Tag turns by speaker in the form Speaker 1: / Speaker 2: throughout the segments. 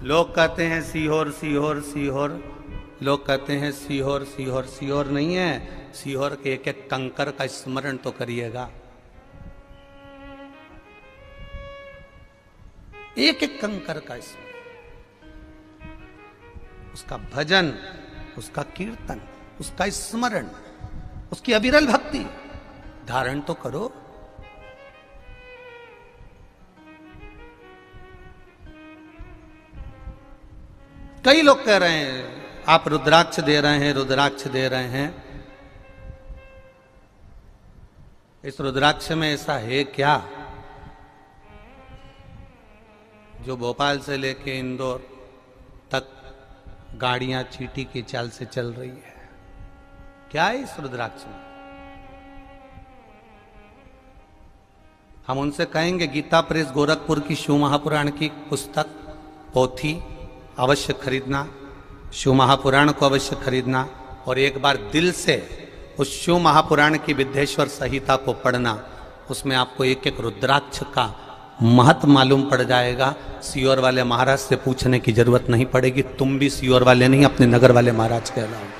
Speaker 1: लोग कहते हैं सीहोर सीहोर सीहोर, लोग कहते हैं सीहोर सीहोर, सीहोर नहीं है, सीहोर के एक एक कंकर का स्मरण तो करिएगा। एक एक कंकर का स्मरण, उसका भजन, उसका कीर्तन, उसका स्मरण, उसकी अविरल भक्ति धारण तो करो। कई लोग कह रहे हैं आप रुद्राक्ष दे रहे हैं, रुद्राक्ष दे रहे हैं। इस रुद्राक्ष में ऐसा है क्या जो भोपाल से लेके इंदौर तक गाड़ियां चींटी की चाल से चल रही है? क्या है इस रुद्राक्ष में? हम उनसे कहेंगे गीता प्रेस गोरखपुर की शिव महापुराण की पुस्तक पोथी अवश्य खरीदना, शिव महापुराण को अवश्य खरीदना और एक बार दिल से उस शिव महापुराण की विद्येश्वर संहिता को पढ़ना। उसमें आपको एक एक रुद्राक्ष का महत्व मालूम पड़ जाएगा। सीहोर वाले महाराज से पूछने की जरूरत नहीं पड़ेगी, तुम भी सीहोर वाले नहीं अपने नगर वाले महाराज कहलाओगे।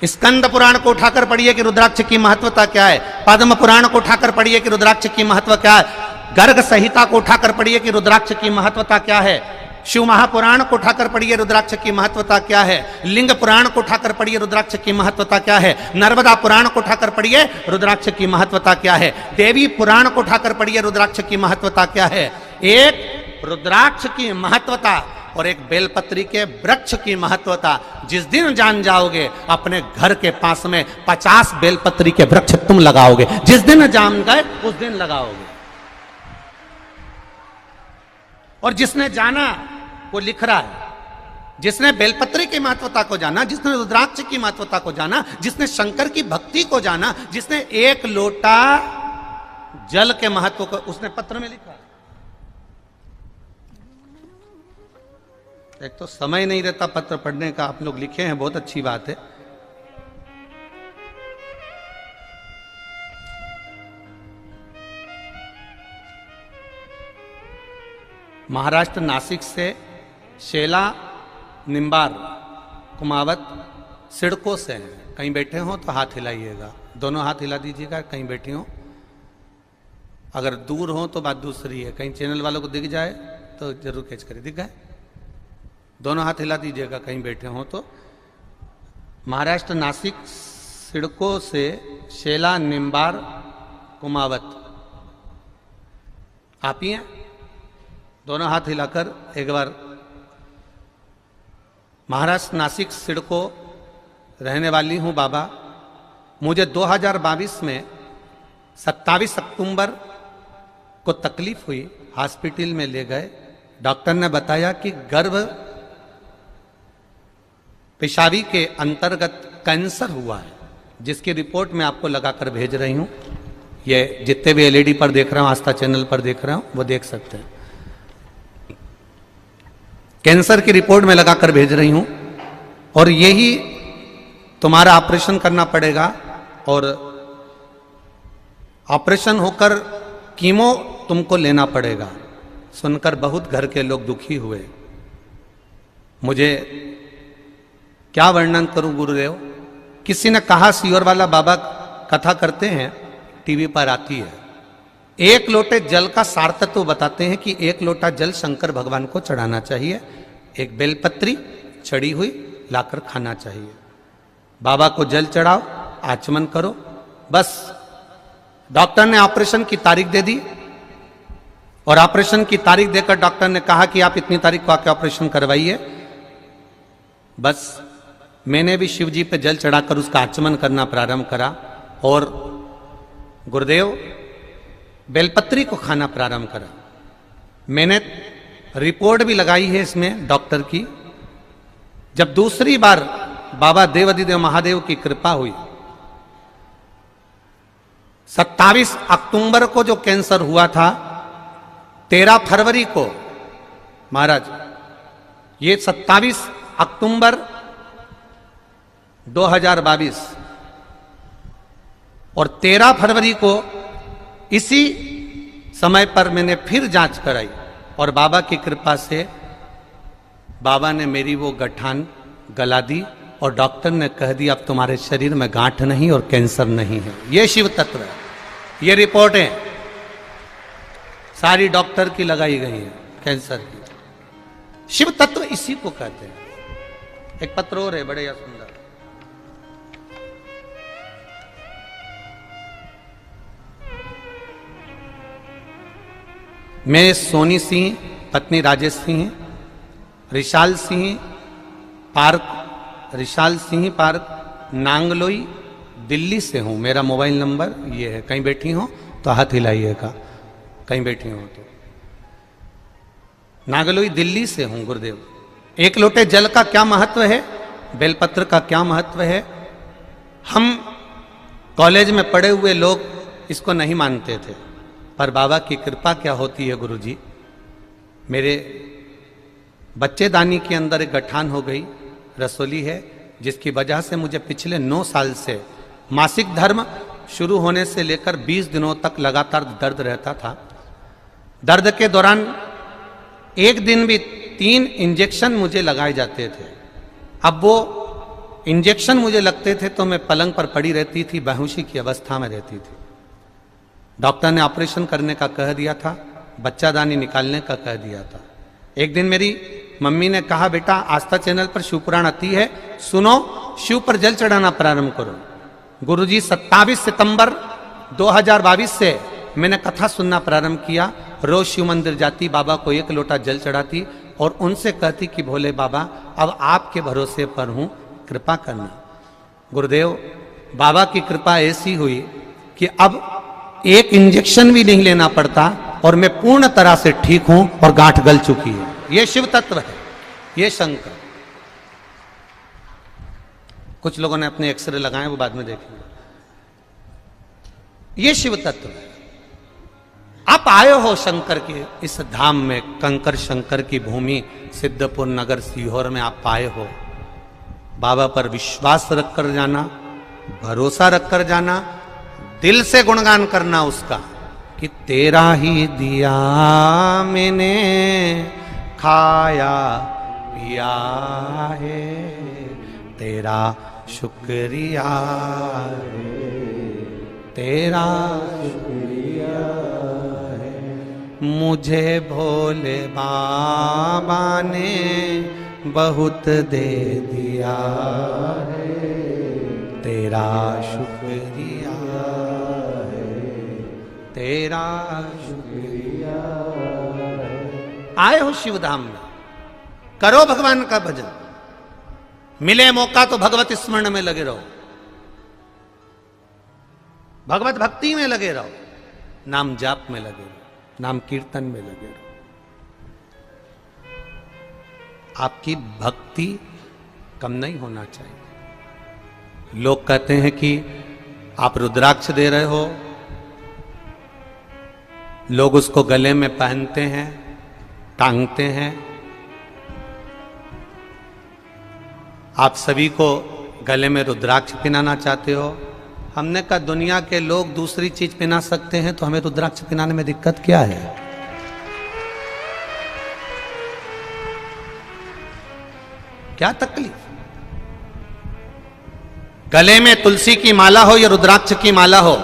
Speaker 1: स्कंद पुराण को उठाकर पढ़िए कि रुद्राक्ष की महत्वता क्या है, पद्म पुराण को उठाकर पढ़िए कि रुद्राक्ष की महत्व क्या है, गर्ग संहिता को उठाकर पढ़िए कि रुद्राक्ष की महत्वता क्या है, शिव महापुराण को उठाकर पढ़िए रुद्राक्ष की महत्वता क्या है, लिंग पुराण को उठाकर पढ़िए रुद्राक्ष की महत्वता क्या है, नर्मदा पुराण को उठाकर पढ़िए रुद्राक्ष की महत्वता क्या है, देवी पुराण को उठाकर पढ़िए रुद्राक्ष की महत्वता क्या है। एक रुद्राक्ष की महत्वता और एक बेलपत्री के वृक्ष की महत्वता जिस दिन जान जाओगे, अपने घर के पास में 50 बेलपत्री के वृक्ष तुम लगाओगे। जिस दिन जान गए उस दिन लगाओगे। और जिसने जाना वो लिख रहा है, जिसने बेलपत्री की महत्वता को जाना, जिसने रुद्राक्ष की महत्वता को जाना, जिसने शंकर की भक्ति को जाना, जिसने एक लोटा जल के महत्व को उसने पत्र में लिखा। एक तो समय नहीं रहता पत्र पढ़ने का, आप लोग लिखे हैं बहुत अच्छी बात है। महाराष्ट्र नासिक से शेला निम्बार कुमावत सिडको से हैं। कहीं बैठे हो तो हाथ हिलाइएगा, दोनों हाथ हिला दीजिएगा। कहीं बैठे हो, अगर दूर हो तो बात दूसरी है, कहीं चैनल वालों को दिख जाए तो जरूर कैच करें। दिख गए? दोनों हाथ हिला दीजिएगा कहीं बैठे हो तो। महाराष्ट्र नासिक सिडको से शेला निम्बार कुमावत, आप ही हैं? दोनों हाथ हिलाकर एक बार। महाराष्ट्र नासिक सिडको रहने वाली हूं बाबा। मुझे 2022 में 27 अक्टूबर को तकलीफ हुई, हॉस्पिटल में ले गए। डॉक्टर ने बताया कि गर्भ पेशाबी के अंतर्गत कैंसर हुआ है, जिसकी रिपोर्ट मैं आपको लगाकर भेज रही हूं। ये जितने भी एलईडी पर देख रहा हूं, आस्था चैनल पर देख रहा हूं, वो देख सकते हैं। कैंसर की रिपोर्ट में लगाकर भेज रही हूं और यही तुम्हारा ऑपरेशन करना पड़ेगा। और ऑपरेशन होकर कीमो तुमको लेना पड़ेगा। सुनकर बहुत घर के लोग दुखी हुए। मुझे क्या वर्णन करूं गुरुदेव। किसी ने कहा सीहोर वाला बाबा कथा करते हैं, टीवी पर आती है। एक लोटे जल का सार्थत्व बताते हैं कि एक लोटा जल शंकर भगवान को चढ़ाना चाहिए, एक बेलपत्री चढ़ी हुई लाकर खाना चाहिए। बाबा को जल चढ़ाओ, आचमन करो, बस। डॉक्टर ने ऑपरेशन की तारीख दे दी और ऑपरेशन की तारीख देकर डॉक्टर ने कहा कि आप इतनी तारीख को आके ऑपरेशन करवाइए। बस मैंने भी शिव जी पे जल चढ़ाकर उसका आचमन करना प्रारंभ करा और गुरुदेव बेलपत्री को खाना प्रारंभ करा। मैंने रिपोर्ट भी लगाई है इसमें डॉक्टर की। जब दूसरी बार बाबा देवाधिदेव महादेव की कृपा हुई, 27 अक्टूबर को जो कैंसर हुआ था, 13 फरवरी को महाराज, ये 27 अक्टूबर 2022 और 13 फरवरी को इसी समय पर मैंने फिर जांच कराई और बाबा की कृपा से बाबा ने मेरी वो गठान गला दी और डॉक्टर ने कह दिया अब तुम्हारे शरीर में गांठ नहीं और कैंसर नहीं है। ये शिव तत्व है। ये रिपोर्टें सारी डॉक्टर की लगाई गई है कैंसर की। शिव तत्व इसी को कहते हैं। एक पत्र और है बड़े या सुंदर। मैं सोनी सिंह पत्नी राजेश सिंह, रिशाल सिंह पार्क नांगलोई दिल्ली से हूं। मेरा मोबाइल नंबर ये है। कहीं बैठी हो तो हाथ हिलाइएगा, कहीं बैठी हो तो। नांगलोई दिल्ली से हूं गुरुदेव। एक लोटे जल का क्या महत्व है, बेलपत्र का क्या महत्व है, हम कॉलेज में पढ़े हुए लोग इसको नहीं मानते थे, पर बाबा की कृपा क्या होती है गुरुजी। मेरे बच्चेदानी के अंदर एक गठान हो गई, रसोली है, जिसकी वजह से मुझे पिछले 9 साल से मासिक धर्म शुरू होने से लेकर 20 दिनों तक लगातार दर्द रहता था। दर्द के दौरान एक दिन भी 3 इंजेक्शन मुझे लगाए जाते थे। अब वो इंजेक्शन मुझे लगते थे तो मैं पलंग पर पड़ी रहती थी, बेहोशी की अवस्था में रहती थी। डॉक्टर ने ऑपरेशन करने का कह दिया था, बच्चादानी निकालने का कह दिया था। एक दिन मेरी मम्मी ने कहा बेटा आस्था चैनल पर शिवपुराण आती है, सुनो, शिव पर जल चढ़ाना प्रारंभ करो। गुरुजी 27 सितंबर 2022 से मैंने कथा सुनना प्रारंभ किया। रोज शिव मंदिर जाती, बाबा को 1 लोटा जल चढ़ाती और उनसे कहती कि भोले बाबा अब आपके भरोसे पर हूं, कृपा करना। गुरुदेव बाबा की कृपा ऐसी हुई कि अब एक इंजेक्शन भी नहीं लेना पड़ता और मैं पूर्ण तरह से ठीक हूं और गांठ गल चुकी है। यह शिव तत्व है, यह शंकर। कुछ लोगों ने अपने एक्सरे लगाए, वो बाद में देखेंगे। यह शिव तत्व है। आप आए हो शंकर के इस धाम में, कंकर शंकर की भूमि सिद्धपुर नगर सीहोर में आप आए हो। बाबा पर विश्वास रखकर जाना, भरोसा रखकर जाना, दिल से गुणगान करना उसका कि तेरा ही दिया मैंने खाया पिया है, तेरा शुक्रिया है, तेरा शुक्रिया है। मुझे भोले बाबा ने बहुत दे दिया है, तेरा शुक्रिया है, तेरा शुक्रिया है। आए हो शिवधाम में, करो भगवान का भजन। मिले मौका तो भगवत स्मरण में लगे रहो, भगवत भक्ति में लगे रहो, नाम जाप में लगे रहो, नाम कीर्तन में लगे रहो। आपकी भक्ति कम नहीं होना चाहिए। लोग कहते हैं कि आप रुद्राक्ष दे रहे हो, लोग उसको गले में पहनते हैं, टांगते हैं। आप सभी को गले में रुद्राक्ष पहनाना चाहते हो। हमने कहा दुनिया के लोग दूसरी चीज पहना सकते हैं तो हमें रुद्राक्ष पहनाने में दिक्कत क्या है? क्या तकलीफ? गले में तुलसी की माला हो या रुद्राक्ष की माला हो,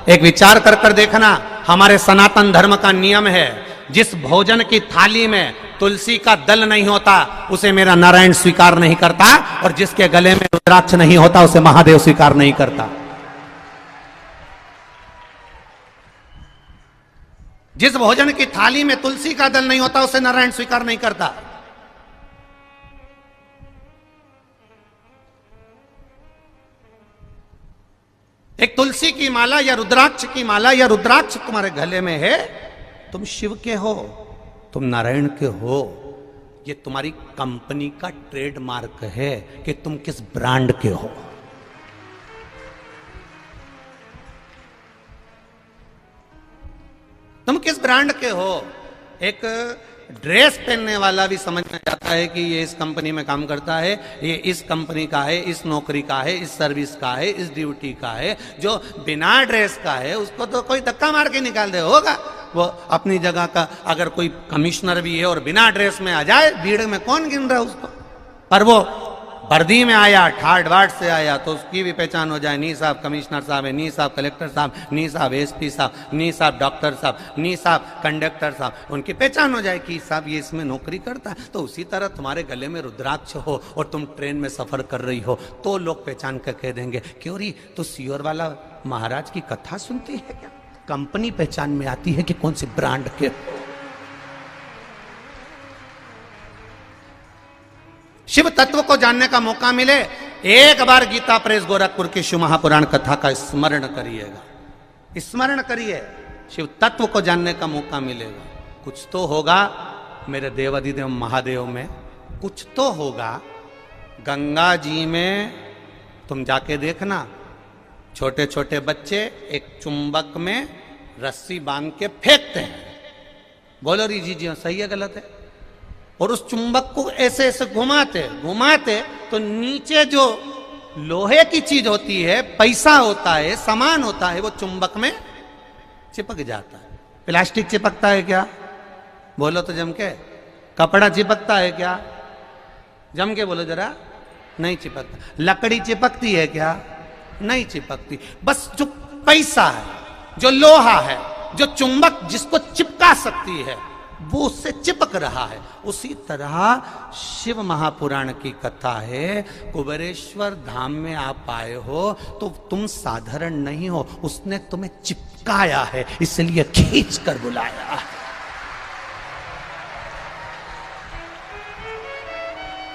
Speaker 1: एक विचार कर देखना। हमारे सनातन धर्म का नियम है, जिस भोजन की थाली में तुलसी का दल नहीं होता उसे मेरा नारायण स्वीकार नहीं करता, और जिसके गले में रुद्राक्ष नहीं होता उसे महादेव स्वीकार नहीं करता। जिस भोजन की थाली में तुलसी का दल नहीं होता उसे नारायण स्वीकार नहीं करता। एक तुलसी की माला या रुद्राक्ष की माला या रुद्राक्ष तुम्हारे गले में है, तुम शिव के हो, तुम नारायण के हो। ये तुम्हारी कंपनी का ट्रेडमार्क है कि तुम किस ब्रांड के हो। तुम किस ब्रांड के हो। एक ड्रेस पहनने वाला भी समझ में जाता है कि ये इस कंपनी में काम करता है, ये इस कंपनी का है, इस नौकरी का है, इस सर्विस का है, इस ड्यूटी का है। जो बिना ड्रेस का है उसको तो कोई धक्का मार के निकाल दे, होगा वो अपनी जगह का, अगर कोई कमिश्नर भी है और बिना ड्रेस में आ जाए भीड़ में, कौन गिन रहा है उसको? पर वो वर्दी में आया, ठाट बाट से आया, तो उसकी भी पहचान हो जाए, नी साहब कमिश्नर साहब है, नी साहब कलेक्टर साहब, नी साहब एसपी साहब, नी साहब डॉक्टर साहब, नी साहब कंडक्टर साहब, उनकी पहचान हो जाए कि साहब ये इसमें नौकरी करता है। तो उसी तरह तुम्हारे गले में रुद्राक्ष हो और तुम ट्रेन में सफर कर रही हो तो लोग पहचान कर कह देंगे, क्यों री तो सीओर वाला महाराज की कथा सुनती है क्या? कंपनी पहचान में आती है कि कौन सी ब्रांड के। शिव तत्व को जानने का मौका मिले, एक बार गीता प्रेस गोरखपुर की शिव महापुराण कथा का स्मरण करिएगा, स्मरण करिए, शिव तत्व को जानने का मौका मिलेगा। कुछ तो होगा मेरे देवाधिदेव महादेव में, कुछ तो होगा। गंगा जी में तुम जाके देखना, छोटे छोटे बच्चे एक चुंबक में रस्सी बांध के फेंकते हैं। बोलो री जी सही है गलत है? और उस चुंबक को ऐसे ऐसे घुमाते घुमाते तो नीचे जो लोहे की चीज होती है, पैसा होता है, सामान होता है, वो चुंबक में चिपक जाता है। प्लास्टिक चिपकता है क्या? बोलो तो जम के। कपड़ा चिपकता है क्या? जम के बोलो जरा। नहीं चिपकता। लकड़ी चिपकती है क्या? नहीं चिपकती। बस जो पैसा है, जो लोहा है, जो चुंबक जिसको चिपका सकती है, वो उससे चिपक रहा है। उसी तरह शिव महापुराण की कथा है। कुबेरेश्वर धाम में आप आए हो तो तुम साधारण नहीं हो, उसने तुम्हें चिपकाया है, इसलिए खींच कर बुलाया।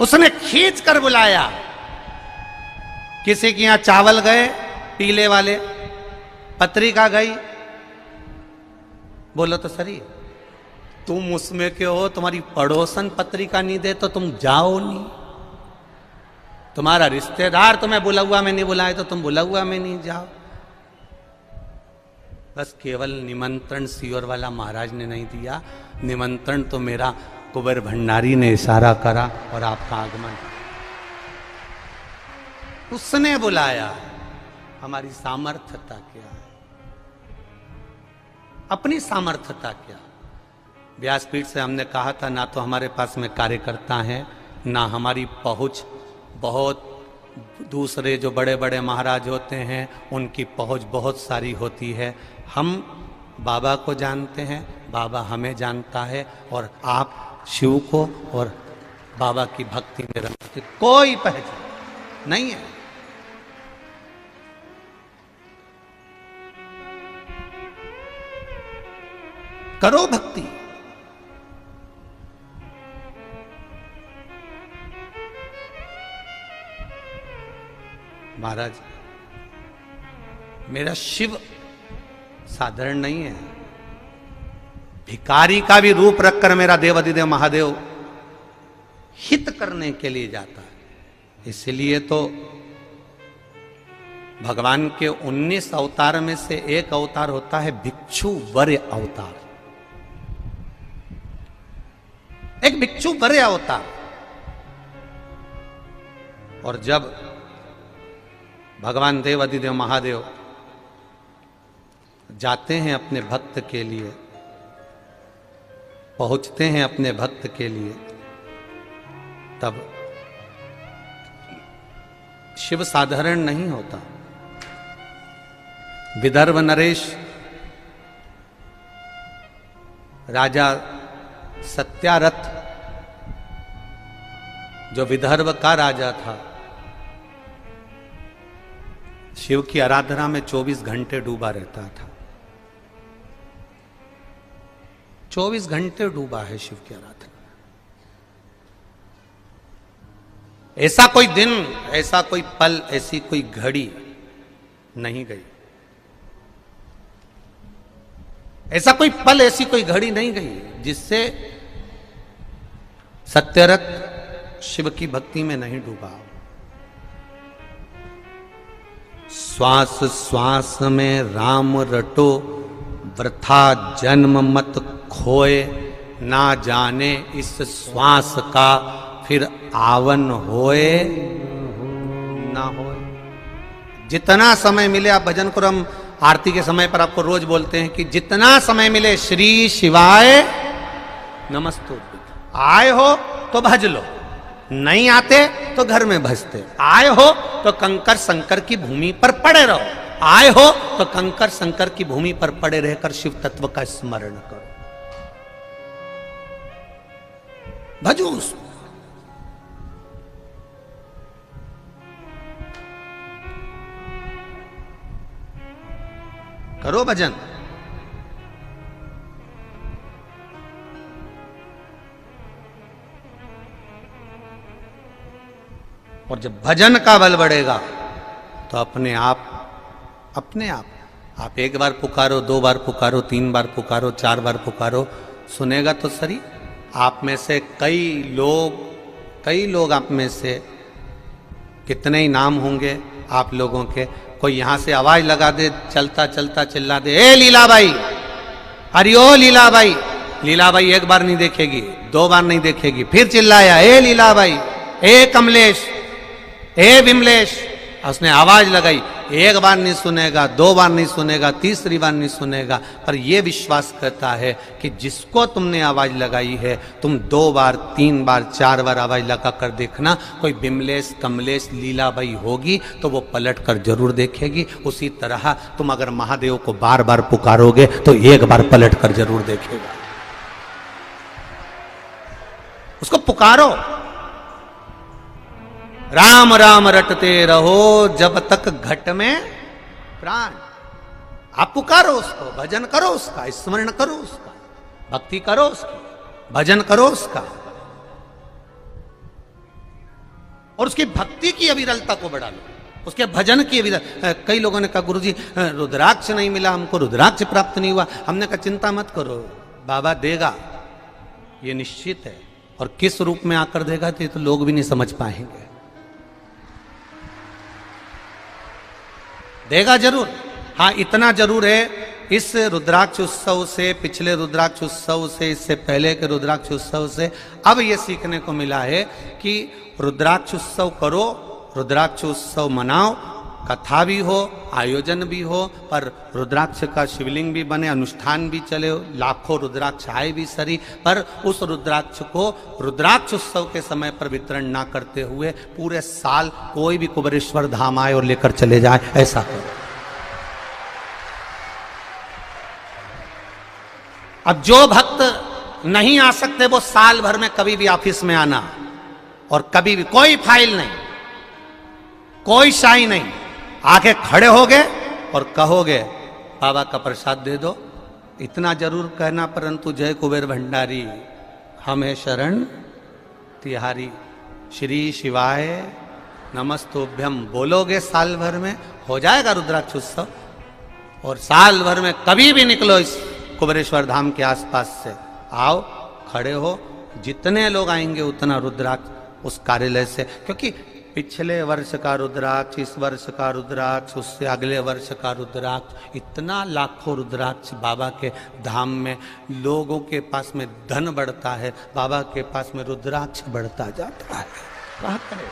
Speaker 1: उसने खींच कर बुलाया। किसी के यहां चावल गए पीले वाले, पत्रिका गई, बोलो तो सही, तुम उसमें के हो, तुम्हारी पड़ोसन पत्रिका नहीं दे तो तुम जाओ नहीं, तुम्हारा रिश्तेदार तुम्हें बुलावा में नहीं बुलाए तो तुम बुलावा में नहीं जाओ। बस केवल निमंत्रण सीओर वाला महाराज ने नहीं दिया, निमंत्रण तो मेरा कुबेर भंडारी ने इशारा करा और आपका आगमन, उसने बुलाया। हमारी सामर्थ्यता क्या है? अपनी सामर्थ्यता क्या? व्यासपीठ से हमने कहा था, ना तो हमारे पास में कार्यकर्ता हैं, ना हमारी पहुंच, बहुत दूसरे जो बड़े बड़े महाराज होते हैं उनकी पहुंच बहुत सारी होती है। हम बाबा को जानते हैं, बाबा हमें जानता है, और आप शिव को और बाबा की भक्ति में रमते, कोई पहचान नहीं है। करो भक्ति। महाराज मेरा शिव साधारण नहीं है, भिखारी का भी रूप रखकर मेरा देवाधिदेव महादेव हित करने के लिए जाता है। इसलिए तो भगवान के 19 अवतार में से एक अवतार होता है भिक्षु वरे अवतार, एक भिक्षु वरे अवतार। और जब भगवान देवाधिदेव महादेव जाते हैं अपने भक्त के लिए, पहुंचते हैं अपने भक्त के लिए, तब शिव साधारण नहीं होता। विदर्भ नरेश राजा सत्यारथ, जो विदर्भ का राजा था, शिव की आराधना में 24 घंटे डूबा रहता था। 24 घंटे डूबा है शिव की आराधना। ऐसा कोई दिन, ऐसा कोई पल, ऐसी कोई घड़ी नहीं गई, ऐसा कोई पल, ऐसी कोई घड़ी नहीं गई जिससे सत्यरथ शिव की भक्ति में नहीं डूबा। श्वास श्वास में राम रटो, वृथा जन्म मत खोए, ना जाने इस श्वास का फिर आवन होए ना होए। जितना समय मिले आप भजन करो। हम आरती के समय पर आपको रोज बोलते हैं कि जितना समय मिले श्री शिवाय नमस्तुभ्यं। आए हो तो भज लो, नहीं आते तो घर में भजते। आए हो तो कंकर संकर की भूमि पर पड़े रहो, आए हो तो कंकर संकर की भूमि पर पड़े रहकर शिव तत्व का स्मरण करो, भजो उसको। करो भजन। और जब भजन का बल बढ़ेगा तो अपने आप एक बार पुकारो, 2 बार पुकारो, 3 बार पुकारो, 4 बार पुकारो, सुनेगा तो सही। आप में से कई लोग आप में से कितने ही नाम होंगे आप लोगों के, कोई यहां से आवाज लगा दे, चलता चलता चिल्ला दे, ए लीलाबाई, अरे ओ लीलाबाई। लीलाबाई एक बार नहीं देखेगी, 2 बार नहीं देखेगी, फिर चिल्लाया, ए लीलाबाई, ए कमलेश, ए विमलेश। उसने आवाज लगाई, एक बार नहीं सुनेगा, 2 बार नहीं सुनेगा, तीसरी बार नहीं सुनेगा, पर यह विश्वास करता है कि जिसको तुमने आवाज लगाई है, तुम 2 बार, 3 बार, 4 बार आवाज लगा कर देखना, कोई विमलेश, कमलेश, लीलाबाई होगी तो वो पलट कर जरूर देखेगी। उसी तरह तुम अगर महादेव को बार बार पुकारोगे तो एक बार पलट कर जरूर देखेगा। उसको पुकारो, राम राम रटते रहो जब तक घट में प्राण। आप पुकारो उसको, भजन करो उसका, स्मरण करो उसका, भक्ति करो उसकी, भजन करो उसका, और उसकी भक्ति की अविरलता को बढ़ा लो, उसके भजन की अविरलता। कई लोगों ने कहा गुरुजी रुद्राक्ष नहीं मिला हमको, रुद्राक्ष प्राप्त नहीं हुआ। हमने कहा चिंता मत करो, बाबा देगा, ये निश्चित है। और किस रूप में आकर देगा तो लोग भी नहीं समझ पाएंगे, देगा जरूर। हाँ, इतना जरूर है, इस रुद्राक्ष उत्सव से, पिछले रुद्राक्ष उत्सव से, इससे पहले के रुद्राक्ष उत्सव से अब ये सीखने को मिला है कि रुद्राक्ष उत्सव करो, रुद्राक्ष उत्सव मनाओ, कथा भी हो, आयोजन भी हो, पर रुद्राक्ष का शिवलिंग भी बने, अनुष्ठान भी चले, लाखों रुद्राक्ष आए भी सरी, पर उस रुद्राक्ष को रुद्राक्ष उत्सव के समय पर वितरण ना करते हुए पूरे साल कोई भी कुबेरेश्वर धाम आए और लेकर चले जाए, ऐसा करो। अब जो भक्त नहीं आ सकते वो साल भर में कभी भी ऑफिस में आना, और कभी भी कोई फाइल नहीं, कोई शाही नहीं, आके खड़े होगे और कहोगे बाबा का प्रसाद दे दो, इतना जरूर कहना। परंतु जय कुबेर भंडारी हमें शरण तिहारी, श्री शिवाय नमस्तुभ्यम बोलोगे, साल भर में हो जाएगा रुद्राक्ष उत्सव। और साल भर में कभी भी निकलो इस कुबेरेश्वर धाम के आसपास से, आओ, खड़े हो, जितने लोग आएंगे उतना रुद्राक्ष उस कार्यालय से, क्योंकि पिछले वर्ष का रुद्राक्ष, इस वर्ष का रुद्राक्ष, उससे अगले वर्ष का रुद्राक्ष, इतना लाखों रुद्राक्ष बाबा के धाम में। लोगों के पास में धन बढ़ता है, बाबा के पास में रुद्राक्ष बढ़ता जाता है। क्या करें?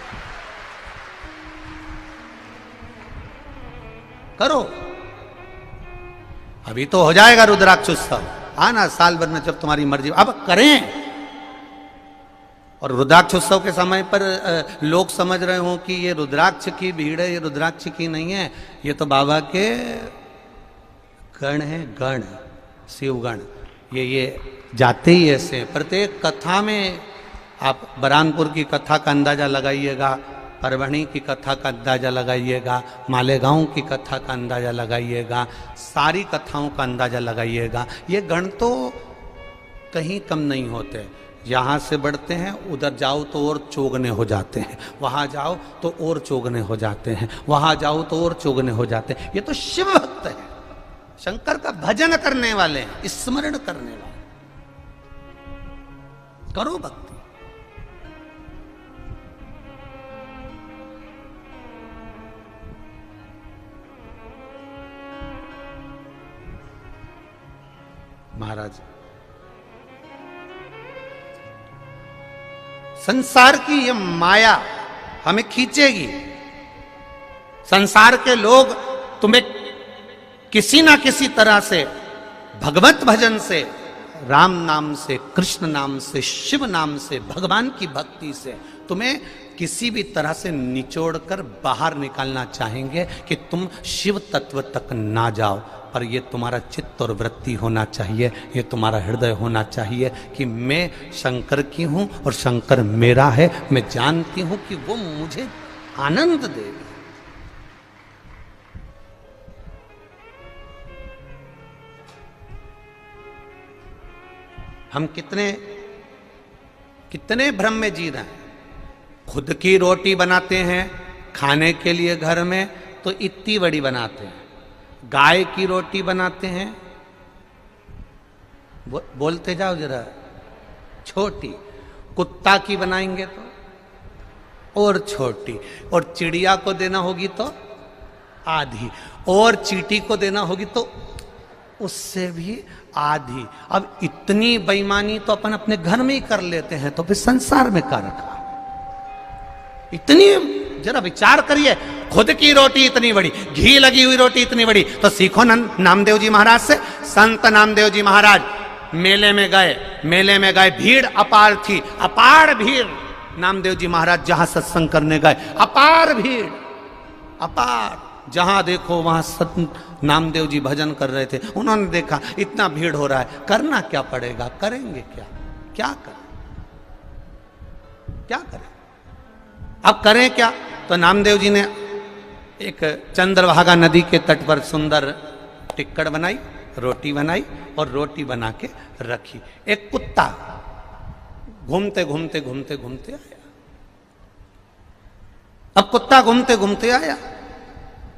Speaker 1: करो, अभी तो हो जाएगा रुद्राक्ष उत्सव, आना साल भर में जब तुम्हारी मर्जी, अब करें। और रुद्राक्ष उत्सव के समय पर लोग समझ रहे हो कि ये रुद्राक्ष की भीड़ है, ये रुद्राक्ष की नहीं है, ये तो बाबा के गण है, गण, शिवगण। ये जाते ही ऐसे। प्रत्येक कथा में आप बरानपुर की कथा का अंदाजा लगाइएगा, परभणी की कथा का अंदाजा लगाइएगा, मालेगांव की कथा का अंदाजा लगाइएगा, सारी कथाओं का अंदाजा लगाइएगा। ये गण तो कहीं कम नहीं होते। यहाँ से बढ़ते हैं, उधर जाओ तो और चौगने हो जाते हैं, वहाँ जाओ तो और चौगने हो जाते हैं, वहाँ जाओ तो और चौगने हो जाते हैं। ये तो शिव भक्त है, शंकर का भजन करने वाले हैं, स्मरण करने वाले। करो भक्ति। महाराज, संसार की ये माया हमें खींचेगी। संसार के लोग तुम्हें किसी ना किसी तरह से भगवत भजन से, राम नाम से, कृष्ण नाम से, शिव नाम से, भगवान की भक्ति से तुम्हें किसी भी तरह से निचोड़कर बाहर निकालना चाहेंगे कि तुम शिव तत्व तक ना जाओ। पर ये तुम्हारा चित्त और वृत्ति होना चाहिए, ये तुम्हारा हृदय होना चाहिए कि मैं शंकर की हूं और शंकर मेरा है। मैं जानती हूं कि वो मुझे आनंद देगा। हम कितने भ्रम में जी रहे हैं। खुद की रोटी बनाते हैं खाने के लिए घर में तो इतनी बड़ी बनाते हैं, गाय की रोटी बनाते हैं, बोलते जाओ जरा, छोटी। कुत्ता की बनाएंगे तो और छोटी, और चिड़िया को देना होगी तो आधी, और चींटी को देना होगी तो उससे भी आधी। अब इतनी बेईमानी तो अपन अपने घर में ही कर लेते हैं, तो फिर संसार में क्या रखा। इतनी, जरा विचार करिए, खुद की रोटी इतनी बड़ी, घी लगी हुई रोटी इतनी बड़ी। तो सीखो नामदेव जी महाराज से। संत नामदेव जी महाराज मेले में गए, भीड़ अपार थी, अपार भीड़। नामदेव जी महाराज जहां सत्संग करने गए, अपार भीड़, अपार। जहां देखो वहां संत नामदेव जी भजन कर रहे थे। उन्होंने देखा इतना भीड़ हो रहा है, करना क्या पड़ेगा, करेंगे क्या करें, क्या करें, अब करें क्या। तो नामदेव जी ने एक चंद्रभागा नदी के तट पर सुंदर टिक्कड़ बनाई, रोटी बनाई और रोटी बना के रखी। एक कुत्ता घूमते घूमते घूमते घूमते आया। अब कुत्ता घूमते घूमते आया,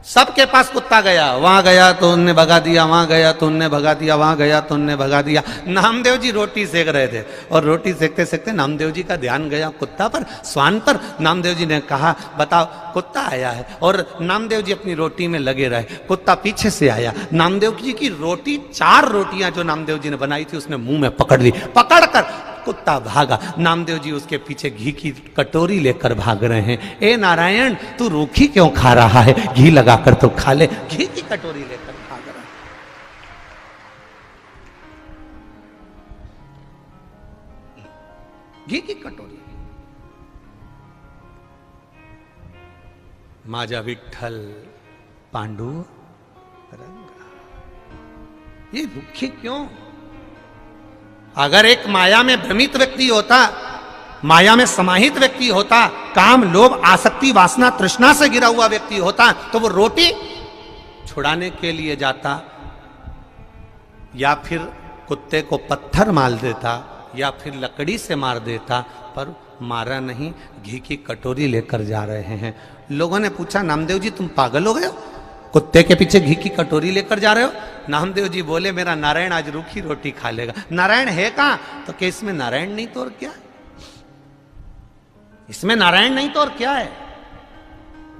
Speaker 1: सबके पास कुत्ता गया, वहां गया तो उनने भगा दिया, वहां गया तो उनने भगा दिया, वहां गया तो उनने भगा दिया। नामदेव जी रोटी सेक रहे थे और रोटी सेकते सेकते नामदेव जी का ध्यान गया कुत्ता पर, स्वान पर। नामदेव जी ने कहा, बताओ कुत्ता आया है, और नामदेव जी अपनी रोटी में लगे रहे। कुत्ता पीछे से आया, नामदेव जी की रोटी, 4 रोटियां जो नामदेव जी ने बनाई थी उसने मुंह में पकड़ ली, पकड़कर कुत्ता भागा। नामदेव जी उसके पीछे घी की कटोरी लेकर भाग रहे हैं। ए नारायण, तू रूखी क्यों खा रहा है, घी लगाकर तो खा ले। घी की कटोरी लेकर भाग रहा है। घी की कटोरी। माझा विठ्ठल पांडुरंगा, ये रूखी क्यों। अगर एक माया में भ्रमित व्यक्ति होता, माया में समाहित व्यक्ति होता, काम, लोभ, आसक्ति, वासना, तृष्णा से गिरा हुआ व्यक्ति होता, तो वो रोटी छुड़ाने के लिए जाता, या फिर कुत्ते को पत्थर मार देता, या फिर लकड़ी से मार देता। पर मारा नहीं, घी की कटोरी लेकर जा रहे हैं। लोगों ने पूछा, नामदेव जी तुम पागल हो गए हो, कुत्ते के पीछे घी की कटोरी लेकर जा रहे हो। नामदेव जी बोले, मेरा नारायण आज रूखी रोटी खा लेगा। नारायण है कहां, तो क्या इसमें नारायण नहीं तो और क्या है, इसमें नारायण नहीं तो और क्या है।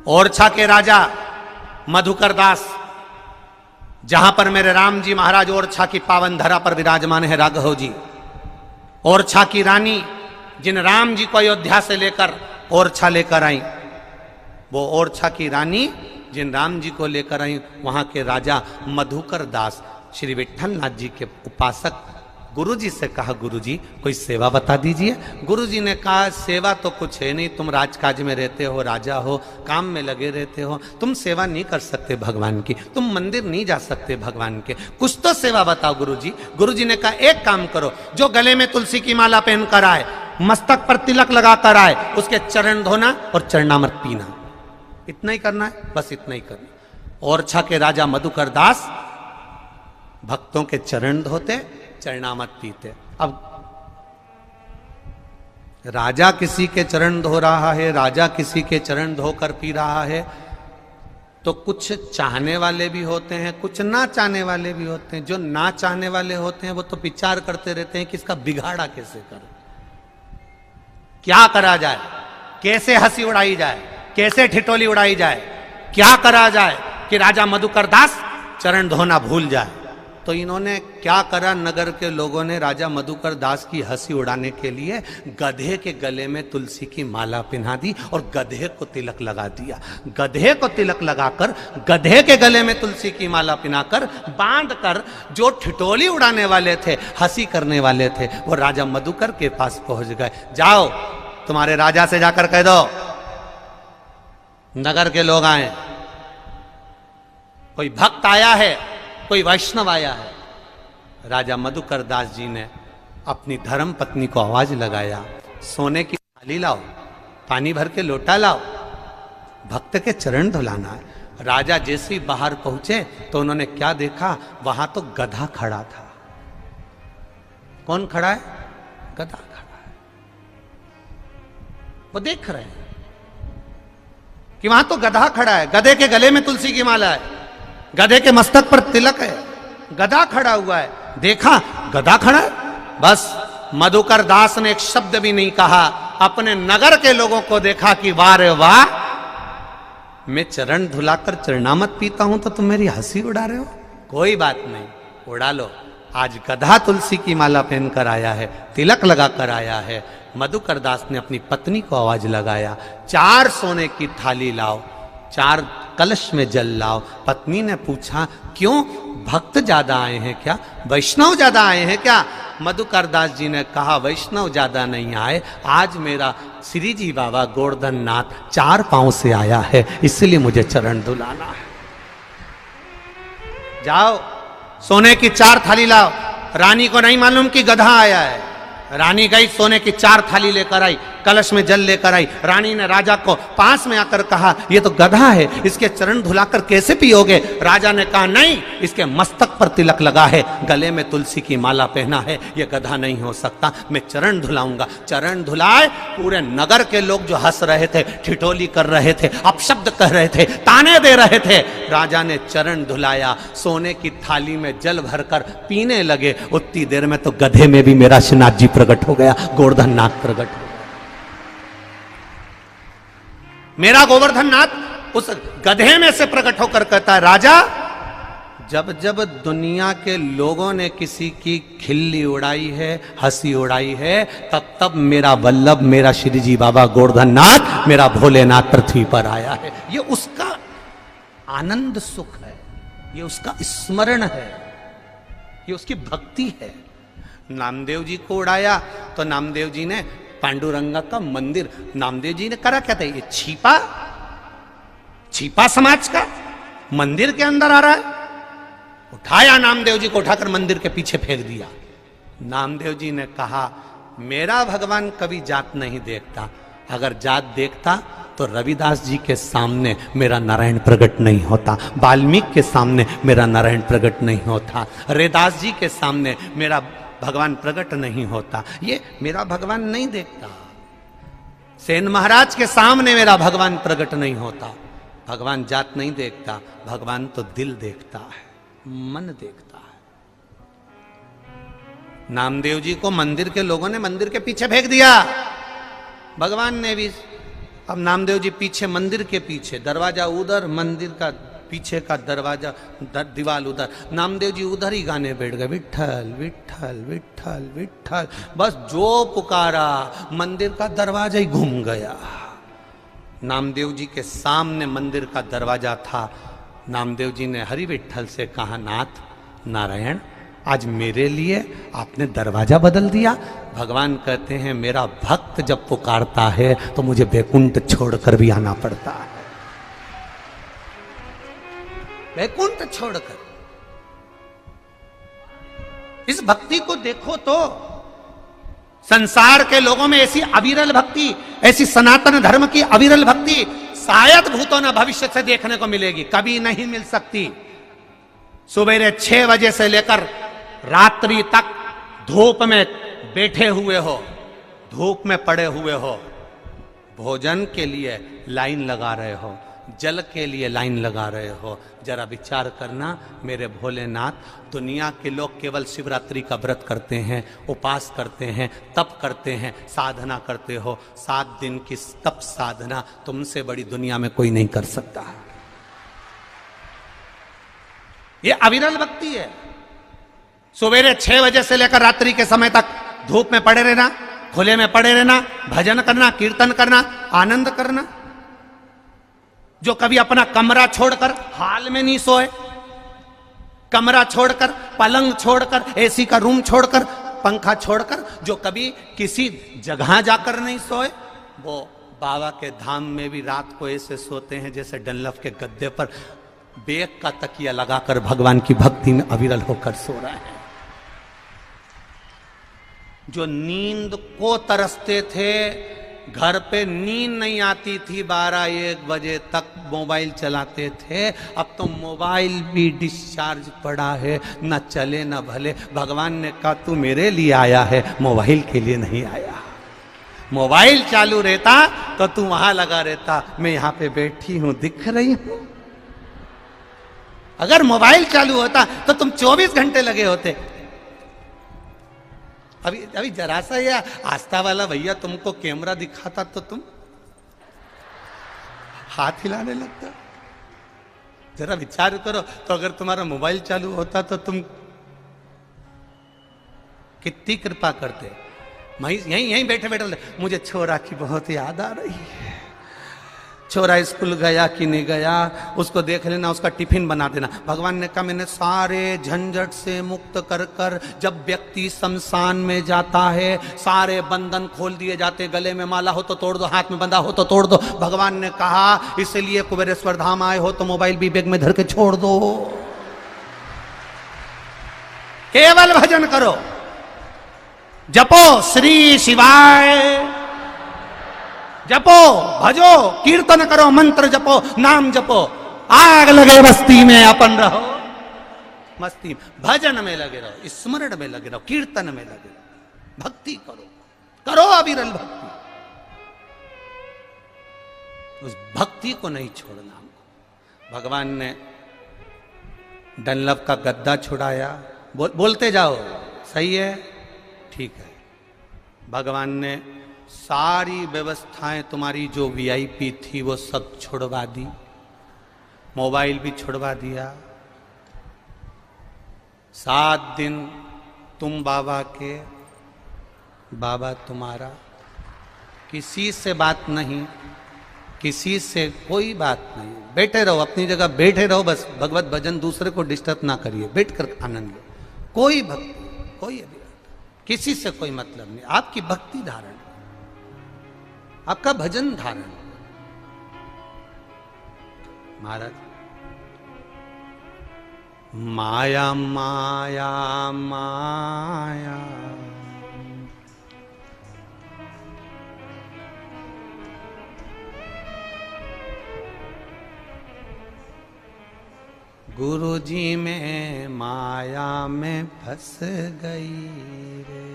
Speaker 1: ओरछा के राजा मधुकर दास, जहां पर मेरे राम जी महाराज ओरछा की पावन धरा पर विराजमान है राघव जी। ओरछा की रानी, जिन राम जी को अयोध्या से लेकर ओरछा लेकर आई, वो ओरछा की रानी जिन राम जी को लेकर आई, वहां के राजा मधुकर दास श्री विठ्ठल नाथ जी के उपासक गुरु जी से कहा, गुरु जी कोई सेवा बता दीजिए। गुरु जी ने कहा, सेवा तो कुछ है नहीं, तुम राजकाज में रहते हो, राजा हो, काम में लगे रहते हो, तुम सेवा नहीं कर सकते भगवान की, तुम मंदिर नहीं जा सकते भगवान के, कुछ तो सेवा बताओ गुरु जी। गुरु जी ने कहा, एक काम करो, जो गले में तुलसी की माला पहनकर आए, मस्तक पर तिलक लगाकर आए, उसके चरण धोना और चरणामृत पीना, इतना ही करना है, बस इतना ही करना। ओरछा के राजा मधुकर दास भक्तों के चरण धोते, चरणामृत पीते। अब राजा किसी के चरण धो रहा है, राजा किसी के चरण धोकर पी रहा है, तो कुछ चाहने वाले भी होते हैं, कुछ ना चाहने वाले भी होते हैं। जो ना चाहने वाले होते हैं वो तो विचार करते रहते हैं कि इसका बिगाड़ा कैसे करें, क्या करा जाए, कैसे हंसी उड़ाई जाए, कैसे ठिठोली उड़ाई जाए, क्या करा जाए कि राजा मधुकर दास चरण धोना भूल जाए। तो इन्होंने क्या करा, नगर के लोगों ने राजा मधुकर दास की हंसी उड़ाने के लिए गधे के गले में तुलसी की माला पहना दी और गधे को तिलक लगा दिया। गधे को तिलक लगाकर, गधे के गले में तुलसी की माला पहनाकर, बांधकर, जो ठिठोली उड़ाने वाले थे, हंसी करने वाले थे, वो राजा मधुकर के पास पहुंच गए। जाओ तुम्हारे राजा से जाकर कह दो नगर के लोग आए, कोई भक्त आया है, कोई वैष्णव आया है। राजा मधुकर दास जी ने अपनी धर्म पत्नी को आवाज लगाया, सोने की थाली लाओ, पानी भर के लोटा लाओ, भक्त के चरण धुलाना है। राजा जैसे ही बाहर पहुंचे तो उन्होंने क्या देखा, वहां तो गधा खड़ा था। कौन खड़ा है? गधा खड़ा है। वो देख रहे हैं कि वहां तो गधा खड़ा है, गधे के गले में तुलसी की माला है, गधे के मस्तक पर तिलक है, गधा खड़ा हुआ है। देखा गधा खड़ा है, बस मधुकर दास ने एक शब्द भी नहीं कहा। अपने नगर के लोगों को देखा कि वाह रे वाह, मैं चरण धुलाकर चरणामत पीता हूं तो तुम मेरी हंसी उड़ा रहे हो। कोई बात नहीं, उड़ा लो। आज गधा तुलसी की माला पहनकर आया है, तिलक लगाकर आया है। मधुकर दास ने अपनी पत्नी को आवाज लगाया, 4 सोने की थाली लाओ, 4 कलश में जल लाओ। पत्नी ने पूछा, क्यों, भक्त ज्यादा आए हैं क्या, वैष्णव ज्यादा आए हैं क्या? मधुकर दास जी ने कहा, वैष्णव ज्यादा नहीं आए, आज मेरा श्री जी बाबा गोवर्धन नाथ 4 पांव से आया है, इसलिए मुझे चरण धुलाना है। जाओ सोने की 4 थाली लाओ। रानी को नहीं मालूम कि गधा आया है। रानी गई, सोने की 4 थाली लेकर आई, कलश में जल लेकर आई। रानी ने राजा को पास में आकर कहा, ये तो गधा है, इसके चरण धुलाकर कैसे पियोगे? राजा ने कहा, नहीं, इसके मस्तक पर तिलक लगा है, गले में तुलसी की माला पहना है, ये गधा नहीं हो सकता, मैं चरण धुलाऊंगा। चरण धुलाए। पूरे नगर के लोग जो हंस रहे थे, ठिठोली कर रहे थे, अपशब्द कह रहे थे, ताने दे रहे थे, राजा ने चरण धुलाया, सोने की थाली में जल भरकर पीने लगे। उतनी देर में तो गधे में भी मेरा श्रीनाथ जी प्रकट हो गया, गोवर्धन नाथ प्रकट हो गया। मेरा गोवर्धन नाथ उस गधे में से प्रकट होकर कहता है, राजा, जब जब दुनिया के लोगों ने किसी की खिल्ली उड़ाई है, हंसी उड़ाई है, तब तब मेरा वल्लभ, मेरा श्री जी बाबा गोवर्धन नाथ, मेरा भोलेनाथ पृथ्वी पर आया है। ये उसका आनंद सुख है, ये उसका स्मरण है, ये उसकी भक्ति है। नामदेव जी को उड़ाया तो नामदेव जी ने पांडुरंगा का मंदिर, नामदेव जी ने करा क्या था, ये छिपा समाज का मंदिर के अंदर आ रहा है। उठाया नामदेव जी को, उठाकर मंदिर के पीछे फेंक दिया। नामदेव जी ने कहा, मेरा भगवान कभी जात नहीं देखता, अगर जात देखता तो रविदास जी के सामने मेरा नारायण प्रकट नहीं होता, वाल्मीकि के सामने मेरा नारायण प्रकट नहीं होता, रैदास जी के सामने मेरा भगवान प्रकट नहीं होता। ये मेरा भगवान नहीं देखता। सेन महाराज के सामने मेरा भगवान प्रकट नहीं होता। भगवान जात नहीं देखता, भगवान तो दिल देखता है, मन देखता है। नामदेव जी को मंदिर के लोगों ने मंदिर के पीछे फेंक दिया, भगवान ने भी। अब नामदेव जी पीछे, मंदिर के पीछे, दरवाजा उधर, मंदिर का पीछे का दरवाजा, दीवाल उधर, नामदेव जी उधर ही गाने बैठ गए, विठ्ठल विठ्ठल विठ्ठल विठ्ठल। बस जो पुकारा, मंदिर का दरवाजा ही घूम गया। नामदेव जी के सामने मंदिर का दरवाजा था। नामदेव जी ने हरि विठ्ठल से कहा, नाथ नारायण, आज मेरे लिए आपने दरवाजा बदल दिया। भगवान कहते हैं, मेरा भक्त जब पुकारता है तो मुझे बैकुंठ छोड़कर भी आना पड़ता है, बैकुंठ छोड़कर। इस भक्ति को देखो तो, संसार के लोगों में ऐसी अविरल भक्ति, ऐसी सनातन धर्म की अविरल भक्ति शायद भूतों न भविष्य से देखने को मिलेगी, कभी नहीं मिल सकती। सुबह 6 बजे से लेकर रात्रि तक धूप में बैठे हुए हो, धूप में पड़े हुए हो, भोजन के लिए लाइन लगा रहे हो, जल के लिए लाइन लगा रहे हो। जरा विचार करना मेरे भोलेनाथ, दुनिया के लोग केवल शिवरात्रि का व्रत करते हैं, उपास करते हैं, तप करते हैं, साधना करते हो। 7 दिन की तप साधना तुमसे बड़ी दुनिया में कोई नहीं कर सकता। ये अविरल भक्ति है। सवेरे 6 बजे से लेकर रात्रि के समय तक धूप में पड़े रहना, खुले में पड़े रहना, भजन करना, कीर्तन करना, आनंद करना। जो कभी अपना कमरा छोड़कर हाल में नहीं सोए, कमरा छोड़कर, पलंग छोड़कर, एसी का रूम छोड़कर, पंखा छोड़कर, जो कभी किसी जगह जाकर नहीं सोए, वो बाबा के धाम में भी रात को ऐसे सोते हैं जैसे डनलफ के गद्दे पर बेग का तकिया लगाकर भगवान की भक्ति में अविरल होकर सो रहा है। जो नींद को तरसते थे, घर पे नींद नहीं आती थी, 12-1 बजे तक मोबाइल चलाते थे, अब तो मोबाइल भी डिस्चार्ज पड़ा है, न चले न भले। भगवान ने कहा तू मेरे लिए आया है, मोबाइल के लिए नहीं आया। मोबाइल चालू रहता तो तू वहां लगा रहता, मैं यहां पे बैठी हूं, दिख रही हूं। अगर मोबाइल चालू होता तो तुम 24 घंटे लगे होते। अभी जरा सा या आस्था वाला भैया तुमको कैमरा दिखाता तो तुम हाथ हिलाने लगता। जरा विचार करो, तो अगर तुम्हारा मोबाइल चालू होता तो तुम कितनी कृपा करते। यहीं बैठे बैठे मुझे छोरा की बहुत याद आ रही है, छोरा स्कूल गया कि नहीं गया, उसको देख लेना, उसका टिफिन बना देना। भगवान ने कहा मैंने सारे झंझट से मुक्त कर कर, जब व्यक्ति शमशान में जाता है सारे बंधन खोल दिए जाते, गले में माला हो तो तोड़ दो, हाथ में बंधा हो तो तोड़ दो। भगवान ने कहा इसलिए कुबेरेश्वर धाम आए हो तो मोबाइल भी बैग में धर के छोड़ दो, केवल भजन करो, जपो श्री शिवाय, जपो, भजो, कीर्तन करो, मंत्र जपो, नाम जपो, आग लगे बस्ती में अपन रहो, मस्ती भजन में लगे रहो, स्मरण में लगे रहो, कीर्तन में लगे रहो, भक्ति करो, करो अविरल भक्ति। उस भक्ति को नहीं छोड़ना हमको। भगवान ने डनलप का गद्दा छुड़ाया, बोलते जाओ, सही है, ठीक है। भगवान ने सारी व्यवस्थाएं तुम्हारी जो वीआईपी थी वो सब छुड़वा दी, मोबाइल भी छुड़वा दिया। 7 दिन तुम बाबा के, बाबा तुम्हारा, किसी से बात नहीं, किसी से कोई बात नहीं, बैठे रहो अपनी जगह, बैठे रहो बस, भगवत भजन, दूसरे को डिस्टर्ब ना करिए, बैठकर आनंद लो। कोई भक्ति, कोई अभिलाषा, किसी से कोई मतलब नहीं। आपकी भक्ति धारण, आपका भजन धारण। महाराज, माया माया माया, गुरुजी में माया में फंस गई रे।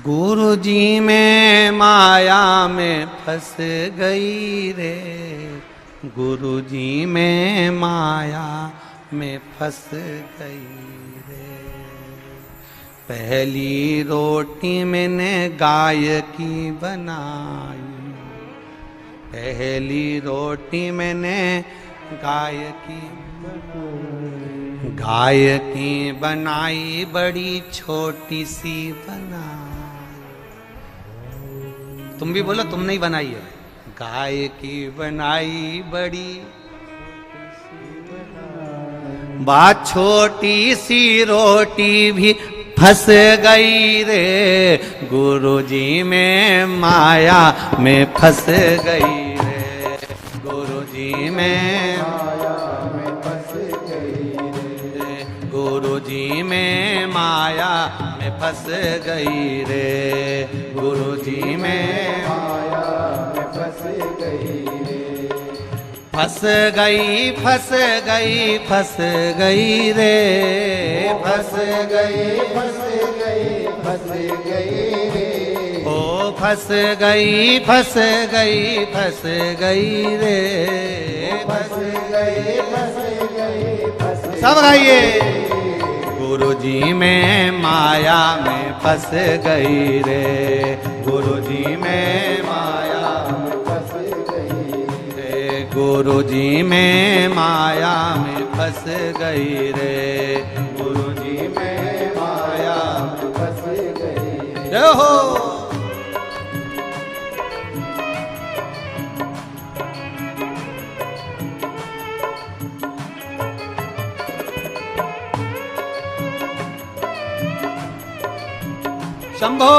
Speaker 1: गुरुजी में माया में फंस गई रे, गुरुजी में माया में फंस गई रे। पहली रोटी मैंने गाय की बनाई, पहली रोटी मैंने गाय की बनाई, गाय की बनाई बड़ी छोटी सी बनाई। तुम भी बोलो, तुम नहीं बनाई है। गाय की बनाई बड़ी बात, छोटी सी रोटी भी फंस गई रे, गुरुजी में माया में फंस गई रे, गुरुजी में माया में फंस गई रे, गुरुजी में माया में फंस गई रे, गुरुजी में माया में फंस गई रे। फंस गई, फंस गई, फंस गई रे, फंस गई, फंस गई, फंस गई रे, ओ फंस गई, फंस गई, फंस गई रे, फंस गई, फंस गई, फंस। सब गाइए। गुरुजी में माया में फंस गई रे, गुरुजी में माया में फंस गई रे, गुरुजी में माया में फंस गई रे, गुरुजी में माया में फंस गई। जय हो। शंभो।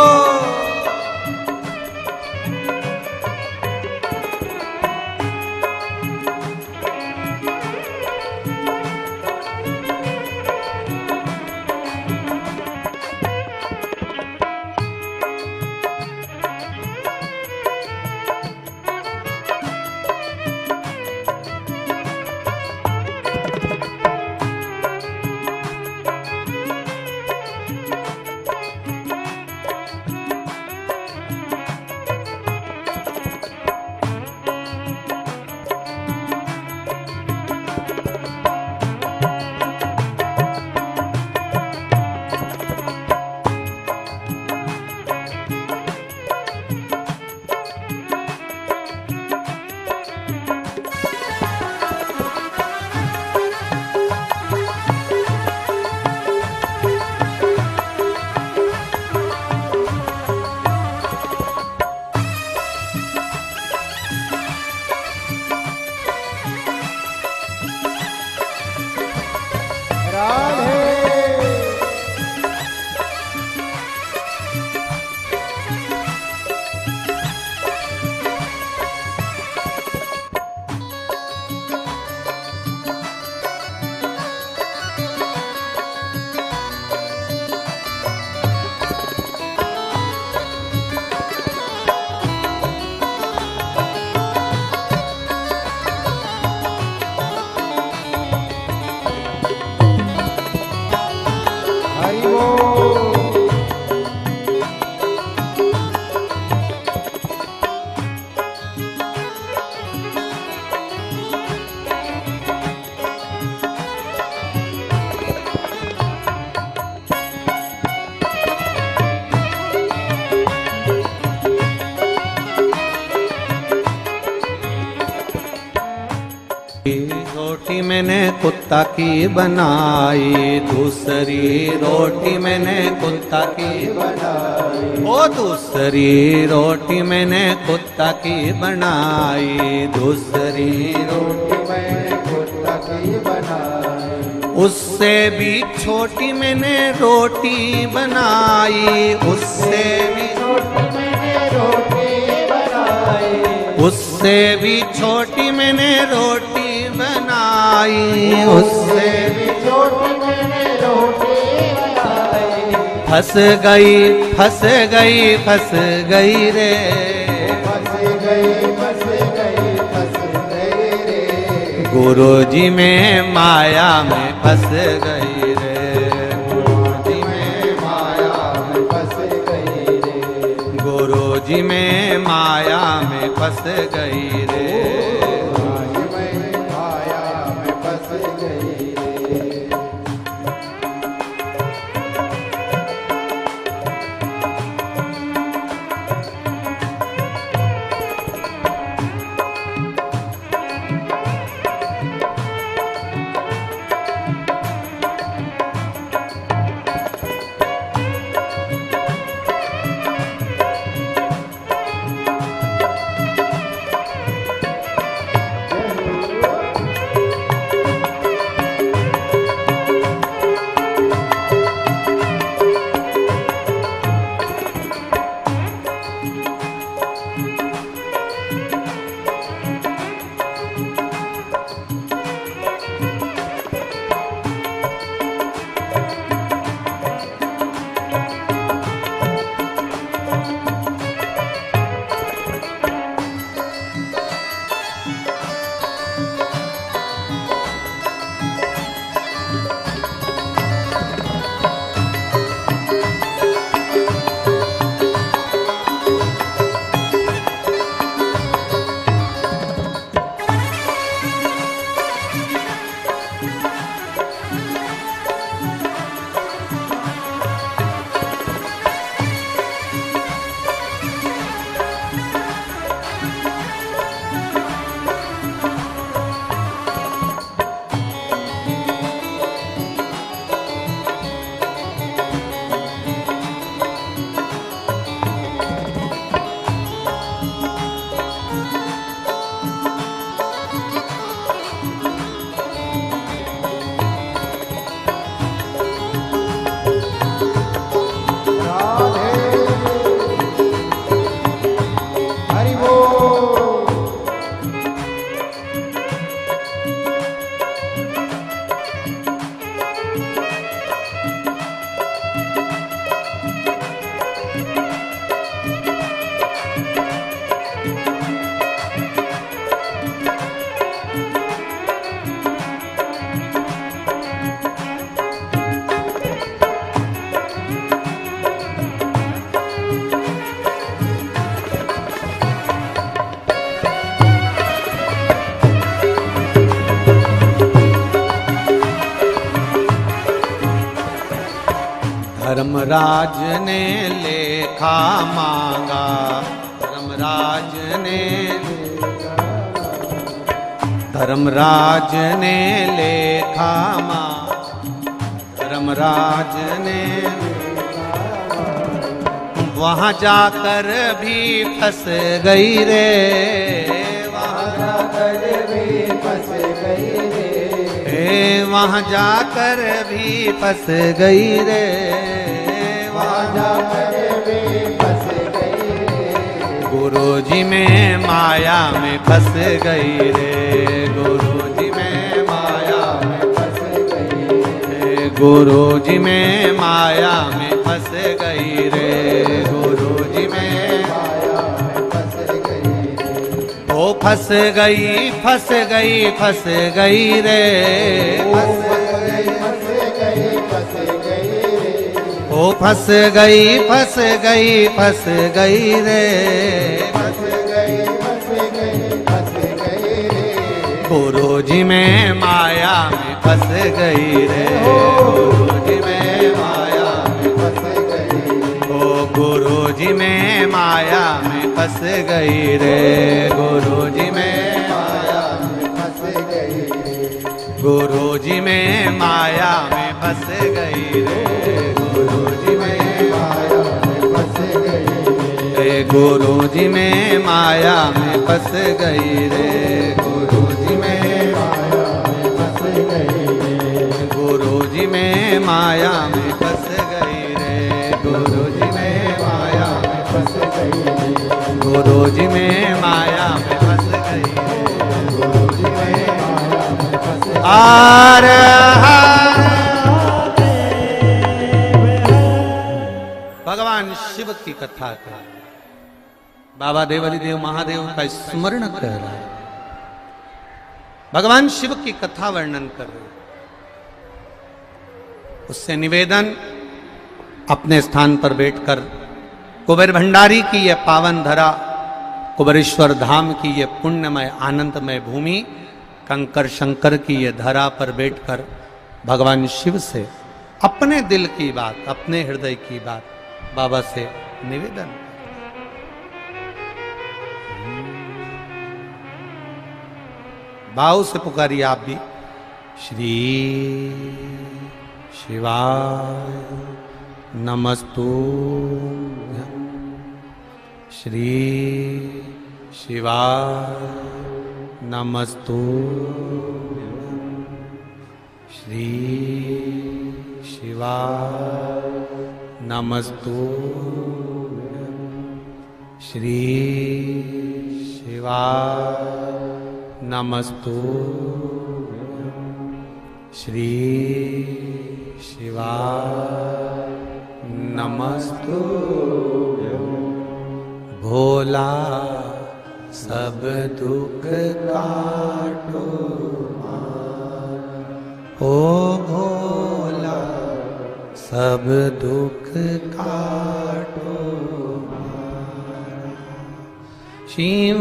Speaker 1: रोटी मैंने कुत्ता की बनाई, दूसरी रोटी मैंने कुत्ता की बनाई, ओ दूसरी रोटी मैंने कुत्ता की बनाई, दूसरी रोटी मैंने कुत्ता की बनाई, उससे भी छोटी मैंने रोटी बनाई, उससे भी छोटी मैंने रोटी बनाई, उससे भी छोटी मैंने रोटी बनाई, उससे भी छोटी मैंने रोटी बनाई, फंस गई फंस गई फंस गई रे, फंस गई फंस गई फंस गई रे, गुरुजी में माया में फंस गई रे, गुरुजी में माया में फंस गई रे, गुरुजी में माया में फंस गई रे। धर्मराज ने लेखा मांगा, धर्मराज ने लेखा मांगा, धर्मराज ने वहाँ जाकर भी फंस गई रे, वहाँ जाकर भी फंस गई रे, वहाँ जाकर भी फंस गई रे, वहाँ जाकर भी फंस गई रे, गुरुजी में माया में फंस गई रे, गुरुजी में माया में फंस गई रे, गुरुजी में माया में फंस गई रे, गुरुजी में माया में फंस गई रे, ओ फंस गई फंस गई फंस गई रे, फंस गई फंस गई फंस गई रे, ओ फंस गई फंस गई फंस गई रे, फंस गई फंस गई फंस गई रे, गुरुजी में माया में फंस गई रे, गुरुजी में माया में फंस गई, ओ गुरुजी में माया में फंस गई रे, गुरुजी में माया में फंस गई रे, गुरुजी में माया में फंस गई रे, गुरुजी में माया में फंस गई रे, गुरुजी में माया में फंस गई रे, गुरुजी में माया में फंस गई रे, गुरुजी में माया में फंस गई रे, गुरुजी में माया में फंस गई रे, गुरुजी में माया में फंस गई रे, गुरुजी में माया में फंस गई। भगवान शिव की कथा कर बाबा देवली देव महादेव का स्मरण कर रहा है, भगवान शिव की कथा वर्णन कर रहे, उससे निवेदन अपने स्थान पर बैठकर कुबेर भंडारी की यह पावन धरा, कुबेरेश्वर धाम की यह पुण्यमय आनंदमय भूमि, कंकर शंकर की यह धरा पर बैठकर भगवान शिव से अपने दिल की बात, अपने हृदय की बात बाबा से निवेदन। भाव से पुकारिए आप भी। श्री शिवाय नमस्तुभ्यं, श्री शिवाय नमस्तुभ्यं, श्री शिवाय नमस्तुभ्यं, श्री शिवाय नमस्तुभ्यं, श्री शिवाय नमस्तुभ्यं। भोला सब दुख काटो ओ भोला सब दुख काटो, शिव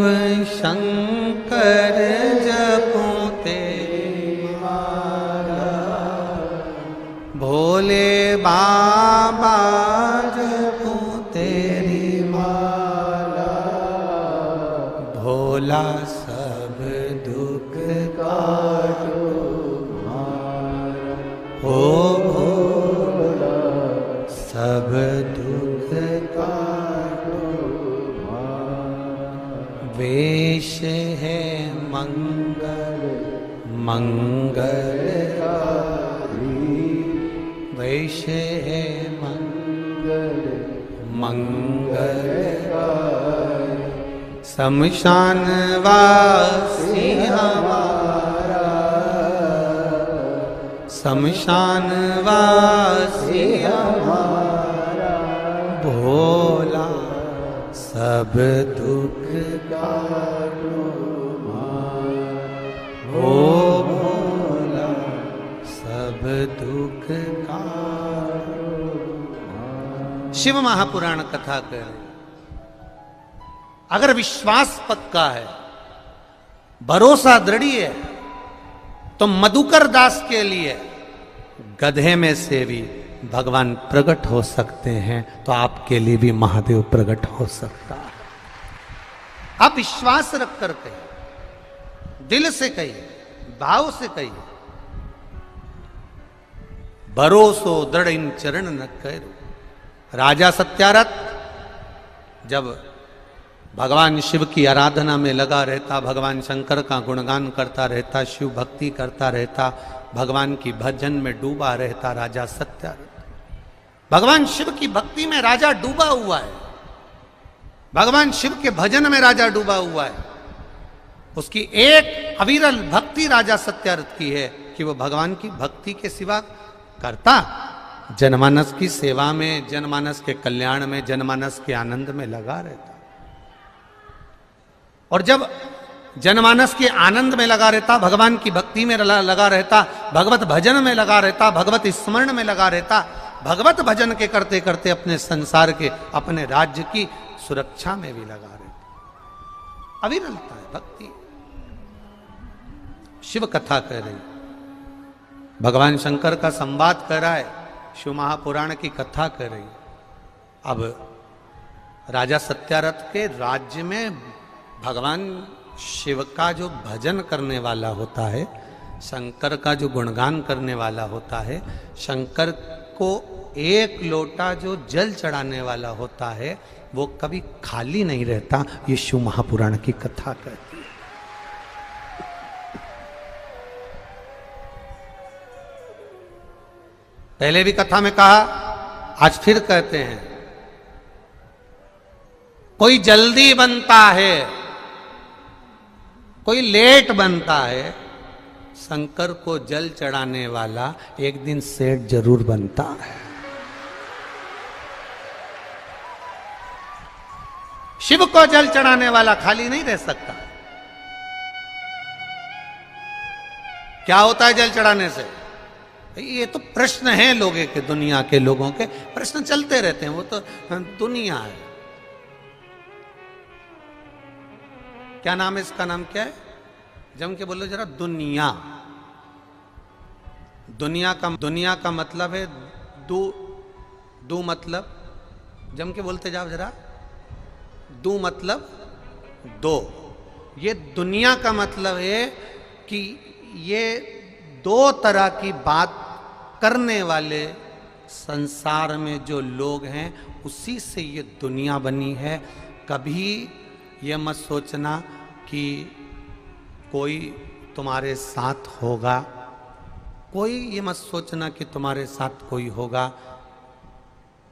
Speaker 1: शंकर जपो तेरी माला, भोले बाबा जपो तेरी माला, भोला सब दुख काटो ओ भोला सब दुख काटो। वेश है मंगल मंगलकारी, वेश है मंगल मंगलकारी, शमशान वासी हमारा, शमशान वासी हमारा, भोला सब दुख काटो ओ भोला सब दुख काटो। शिव महापुराण कथा कर, अगर विश्वास पक्का है, भरोसा दृढ़ है, तो मधुकर दास के लिए गधे में सेवी भगवान प्रकट हो सकते हैं तो आपके लिए भी महादेव प्रकट हो सकता है। आप विश्वास रख कर कहिए, दिल से कहिए, भाव से कहिए। भरोसो दृढ़ इन चरण न करो। राजा सत्यारथ जब भगवान शिव की आराधना में लगा रहता, भगवान शंकर का गुणगान करता रहता, शिव भक्ति करता रहता, भगवान की भजन में डूबा रहता राजा सत्यारथ। भगवान शिव की भक्ति में राजा डूबा हुआ है, भगवान शिव के भजन में राजा डूबा हुआ है। उसकी एक अविरल भक्ति राजा सत्यारथ की है कि वो भगवान की भक्ति के सिवा करता जनमानस की सेवा में, जनमानस के कल्याण में, जनमानस के आनंद में लगा रहता। और जब जनमानस के आनंद में लगा रहता, भगवान की भक्ति में लगा रहता, भगवत भजन में लगा रहता, भगवत स्मरण में लगा रहता, भगवत भजन के करते करते अपने संसार के, अपने राज्य की सुरक्षा में भी लगा रहता। अविरलता है भक्ति। शिव कथा कह रही, भगवान शंकर का संवाद कर रहा है, शिव महापुराण की कथा कर रही। अब राजा सत्यारथ के राज्य में भगवान शिव का जो भजन करने वाला होता है, शंकर का जो गुणगान करने वाला होता है, शंकर को एक लोटा जो जल चढ़ाने वाला होता है, वो कभी खाली नहीं रहता। ये शिव महापुराण की कथा कहती है। पहले भी कथा में कहा, आज फिर कहते हैं, कोई जल्दी बनता है, कोई लेट बनता है, शंकर को जल चढ़ाने वाला एक दिन सेठ जरूर बनता है। शिव को जल चढ़ाने वाला खाली नहीं रह सकता। क्या होता है जल चढ़ाने से? ये तो प्रश्न है लोगों के, दुनिया के लोगों के प्रश्न चलते रहते हैं, वो तो दुनिया है। क्या नाम है इसका? नाम क्या है? जम के बोलो जरा। दुनिया। दुनिया का मतलब है दू मतलब, जम के बोलते जाओ जरा। दू मतलब दो। ये दुनिया का मतलब है कि ये दो तरह की बात करने वाले संसार में जो लोग हैं, उसी से ये दुनिया बनी है। कभी ये मत सोचना कि कोई तुम्हारे साथ होगा, कोई ये मत सोचना कि तुम्हारे साथ कोई होगा।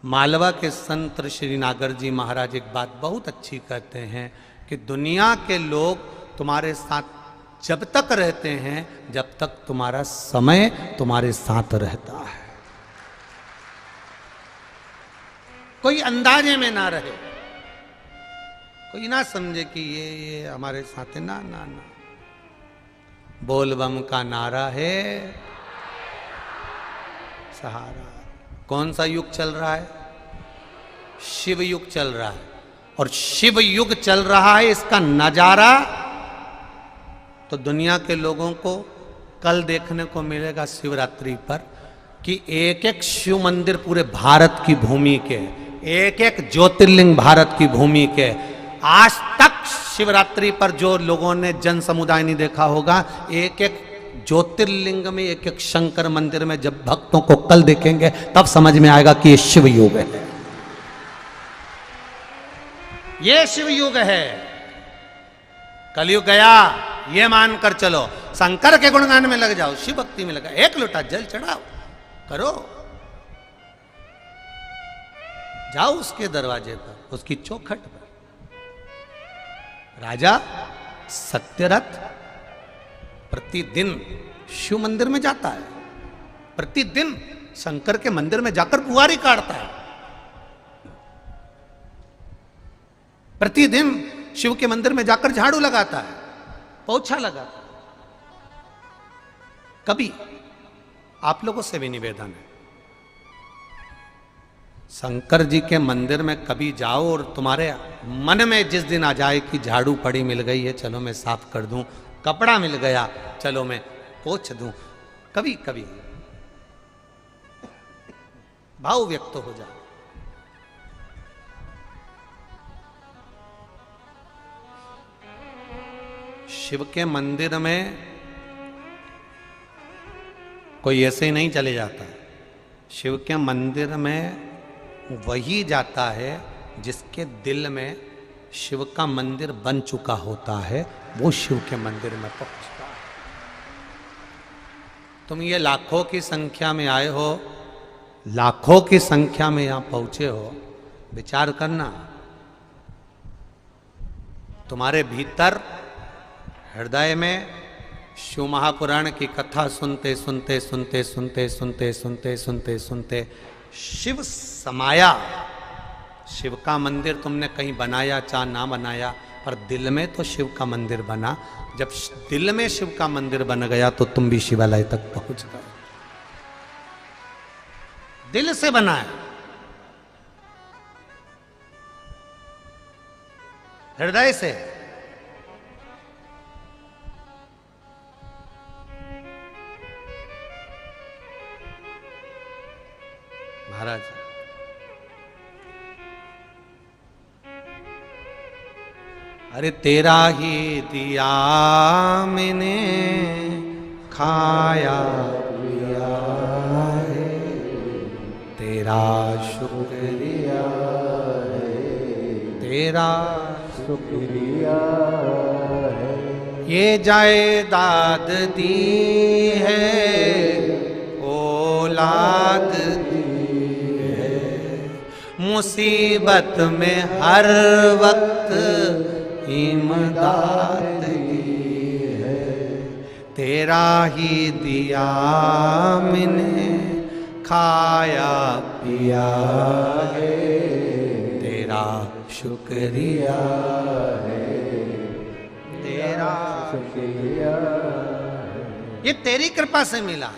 Speaker 1: मालवा के संत श्री नागर जी महाराज एक बात बहुत अच्छी कहते हैं कि दुनिया के लोग तुम्हारे साथ जब तक रहते हैं, जब तक तुम्हारा समय तुम्हारे साथ रहता है। कोई अंदाजे में ना रहे, कोई ना समझे कि ये हमारे साथ है। ना ना ना, बोलबम का नारा है सहारा। कौन सा युग चल रहा है? शिव युग चल रहा है। और शिव युग चल रहा है, इसका नजारा तो दुनिया के लोगों को कल देखने को मिलेगा शिवरात्रि पर, कि एक एक शिव मंदिर पूरे भारत की भूमि के, एक एक ज्योतिर्लिंग भारत की भूमि के। आज तक शिवरात्रि पर जो लोगों ने जन समुदाय नहीं देखा होगा, एक एक ज्योतिर्लिंग में, एक एक शंकर मंदिर में जब भक्तों को कल देखेंगे, तब समझ में आएगा कि ये शिव युग है। ये शिव युग है। कलयुग गया ये मानकर चलो, शंकर के गुणगान में लग जाओ, शिव भक्ति में लगा, एक लोटा जल चढ़ाओ, करो, जाओ उसके दरवाजे पर, उसकी चौखट पर। राजा सत्यरथ प्रतिदिन शिव मंदिर में जाता है, प्रतिदिन शंकर के मंदिर में जाकर बुआरी काटता है, प्रतिदिन शिव के मंदिर में जाकर झाड़ू लगाता है, पोछा लगाता है। कभी आप लोगों से भी निवेदन है, शंकर जी के मंदिर में कभी जाओ और तुम्हारे मन में जिस दिन आ जाए कि झाड़ू पड़ी मिल गई है, चलो मैं साफ कर दूं, कपड़ा मिल गया चलो मैं पोछ दूं, कभी कभी भाव व्यक्त हो जाए। शिव के मंदिर में कोई ऐसे ही नहीं चले जाता। शिव के मंदिर में वही जाता है जिसके दिल में शिव का मंदिर बन चुका होता है, वो शिव के मंदिर में पहुंचता है। तुम ये लाखों की संख्या में आए हो, लाखों की संख्या में यहां पहुंचे हो, विचार करना तुम्हारे भीतर हृदय में शिव महापुराण की कथा सुनते सुनते सुनते सुनते सुनते सुनते सुनते सुनते शिव समाया। शिव का मंदिर तुमने कहीं बनाया चाहे ना बनाया, पर दिल में तो शिव का मंदिर बना। जब दिल में शिव का मंदिर बन गया तो तुम भी शिवालय तक पहुंच गए। दिल से बना है, हृदय से। महाराज अरे तेरा ही दिया मैंने खाया पिया है, तेरा शुक्रिया है, तेरा शुक्रिया है। ये जायदाद दी है, औलाद दी है, मुसीबत में हर वक्त इमदाद की है। तेरा ही दिया मैंने खाया पिया है, तेरा शुक्रिया है, तेरा शुक्रिया है। ये तेरी कृपा से मिला।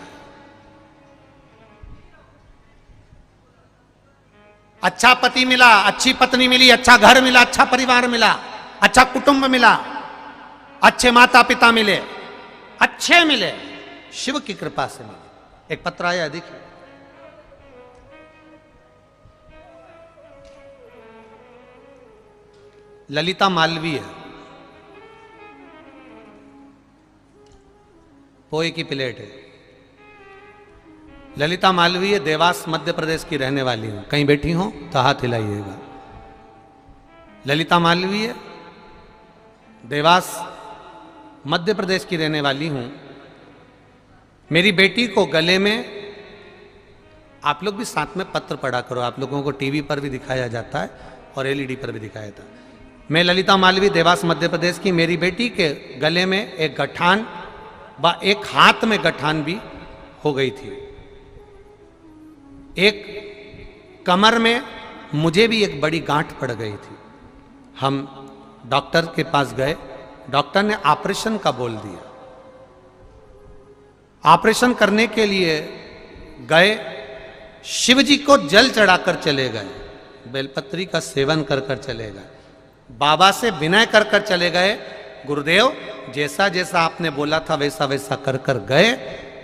Speaker 1: अच्छा पति मिला, अच्छी पत्नी मिली, अच्छा घर मिला, अच्छा परिवार मिला, अच्छा कुटुंब मिला, अच्छे माता पिता मिले, अच्छे मिले, शिव की कृपा से मिले। एक पत्र आया, देखिए। ललिता मालवीय, पोए की प्लेट है। ललिता मालवीय देवास मध्य प्रदेश की रहने वाली हूं। कहीं बैठी हो तो हाथ हिलाइएगा। ललिता मालवीय देवास मध्य प्रदेश की रहने वाली हूं। मेरी बेटी को गले में, आप लोग भी साथ में पत्र पढ़ा करो, आप लोगों को टीवी पर भी दिखाया जाता है और एलईडी पर भी दिखाया जाता है। मैं ललिता मालवीय देवास मध्य प्रदेश की। मेरी बेटी के गले में एक गठान व एक हाथ में गठान भी हो गई थी। एक कमर में मुझे भी एक बड़ी गांठ पड़ गई थी। हम डॉक्टर के पास गए, डॉक्टर ने ऑपरेशन का बोल दिया। ऑपरेशन करने के लिए गए, शिव जी को जल चढ़ाकर चले गए, बेलपत्री का सेवन कर कर चले गए, बाबा से विनय कर कर चले गए, गुरुदेव जैसा जैसा आपने बोला था वैसा वैसा कर कर गए।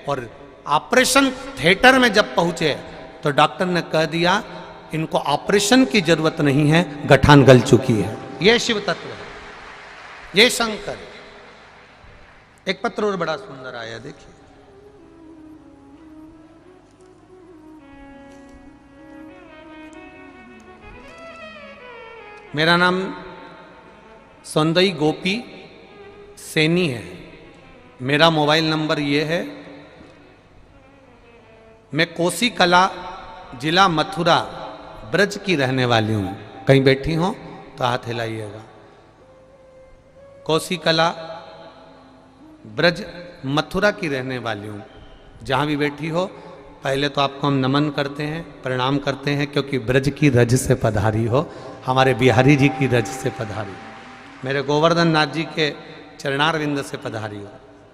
Speaker 1: और ऑपरेशन थिएटर में जब पहुंचे तो डॉक्टर ने कह दिया इनको ऑपरेशन की जरूरत नहीं है, गठान गल चुकी है। यह शिव तत्व है, ये शंकर। एक पत्र और बड़ा सुंदर आया, देखिए। मेरा नाम सौंदई गोपी सैनी है। मेरा मोबाइल नंबर ये है। मैं कोसी कला जिला मथुरा ब्रज की रहने वाली हूं। कहीं बैठी हो तो हाथ हिलाइएगा। कोसी कला ब्रज मथुरा की रहने वाली हूं। जहां भी बैठी हो, पहले तो आपको हम नमन करते हैं, प्रणाम करते हैं, क्योंकि ब्रज की रज से पधारी हो, हमारे बिहारी जी की रज से पधारी, मेरे गोवर्धन नाथ जी के चरणारविंद से पधारी हो।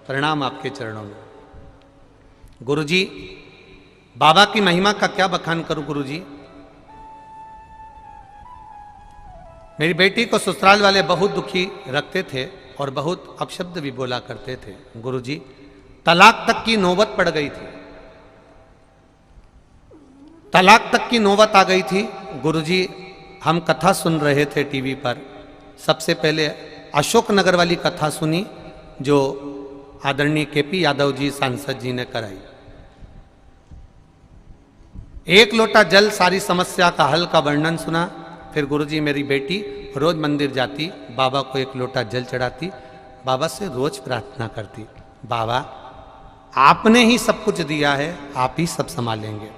Speaker 1: प्रणाम आपके चरणों में। गुरु जी, बाबा की महिमा का क्या बखान करूं गुरु जी। मेरी बेटी को ससुराल वाले बहुत दुखी रखते थे और बहुत अपशब्द भी बोला करते थे। गुरु जी, तलाक तक की नौबत पड़ गई थी। तलाक तक की नौबत आ गई थी। गुरुजी हम कथा सुन रहे थे टीवी पर, सबसे पहले अशोक नगर वाली कथा सुनी जो आदरणीय केपी यादव जी सांसद जी ने कराई। एक लोटा जल सारी समस्या का हल का वर्णन सुना। फिर गुरुजी मेरी बेटी रोज मंदिर जाती, बाबा को एक लोटा जल चढ़ाती, बाबा से रोज प्रार्थना करती, बाबा आपने ही सब कुछ दिया है, आप ही सब संभालेंगे।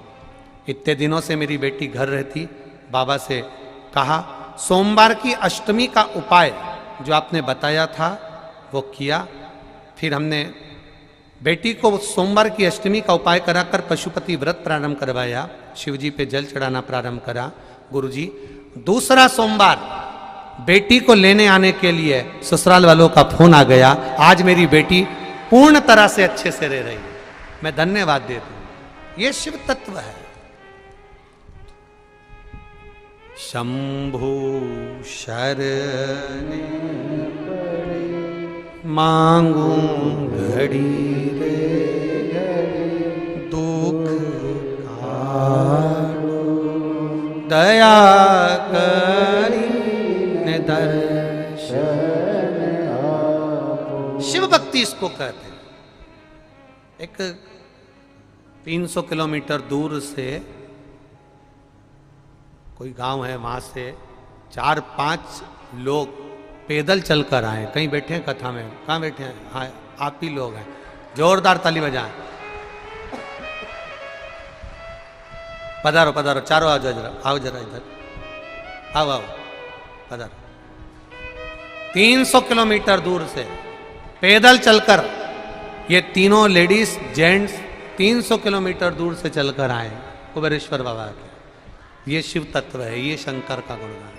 Speaker 1: इतने दिनों से मेरी बेटी घर रहती, बाबा से कहा सोमवार की अष्टमी का उपाय जो आपने बताया था वो किया। फिर हमने बेटी को सोमवार की अष्टमी का उपाय कराकर पशुपति व्रत प्रारंभ करवाया, शिवजी पे जल चढ़ाना प्रारंभ करा। गुरुजी दूसरा सोमवार बेटी को लेने आने के लिए ससुराल वालों का फोन आ गया। आज मेरी बेटी पूर्ण तरह से अच्छे से रह रही है, मैं धन्यवाद देता हूं। ये शिव तत्व है। शंभु शरण मांगू घड़ी रे दुख काटो, दया करी ने दर्शन आपो। शिव भक्ति इसको कहते हैं। एक 300 किलोमीटर दूर से कोई गांव है, वहां से 4-5 लोग पैदल चलकर आए। कहीं बैठे हैं कथा में? कहाँ बैठे हैं? हाँ आप ही लोग हैं, जोरदार ताली बजाएं। पधारो पधारो, चारों आओ जरा, आओ जरा इधर, आओ आओ पधारो। 300 किलोमीटर दूर से पैदल चलकर ये तीनों लेडीज जेंट्स 300 किलोमीटर दूर से चलकर आए कुबेरेश्वर बाबा के। ये शिव तत्व है, ये शंकर का गुणगान।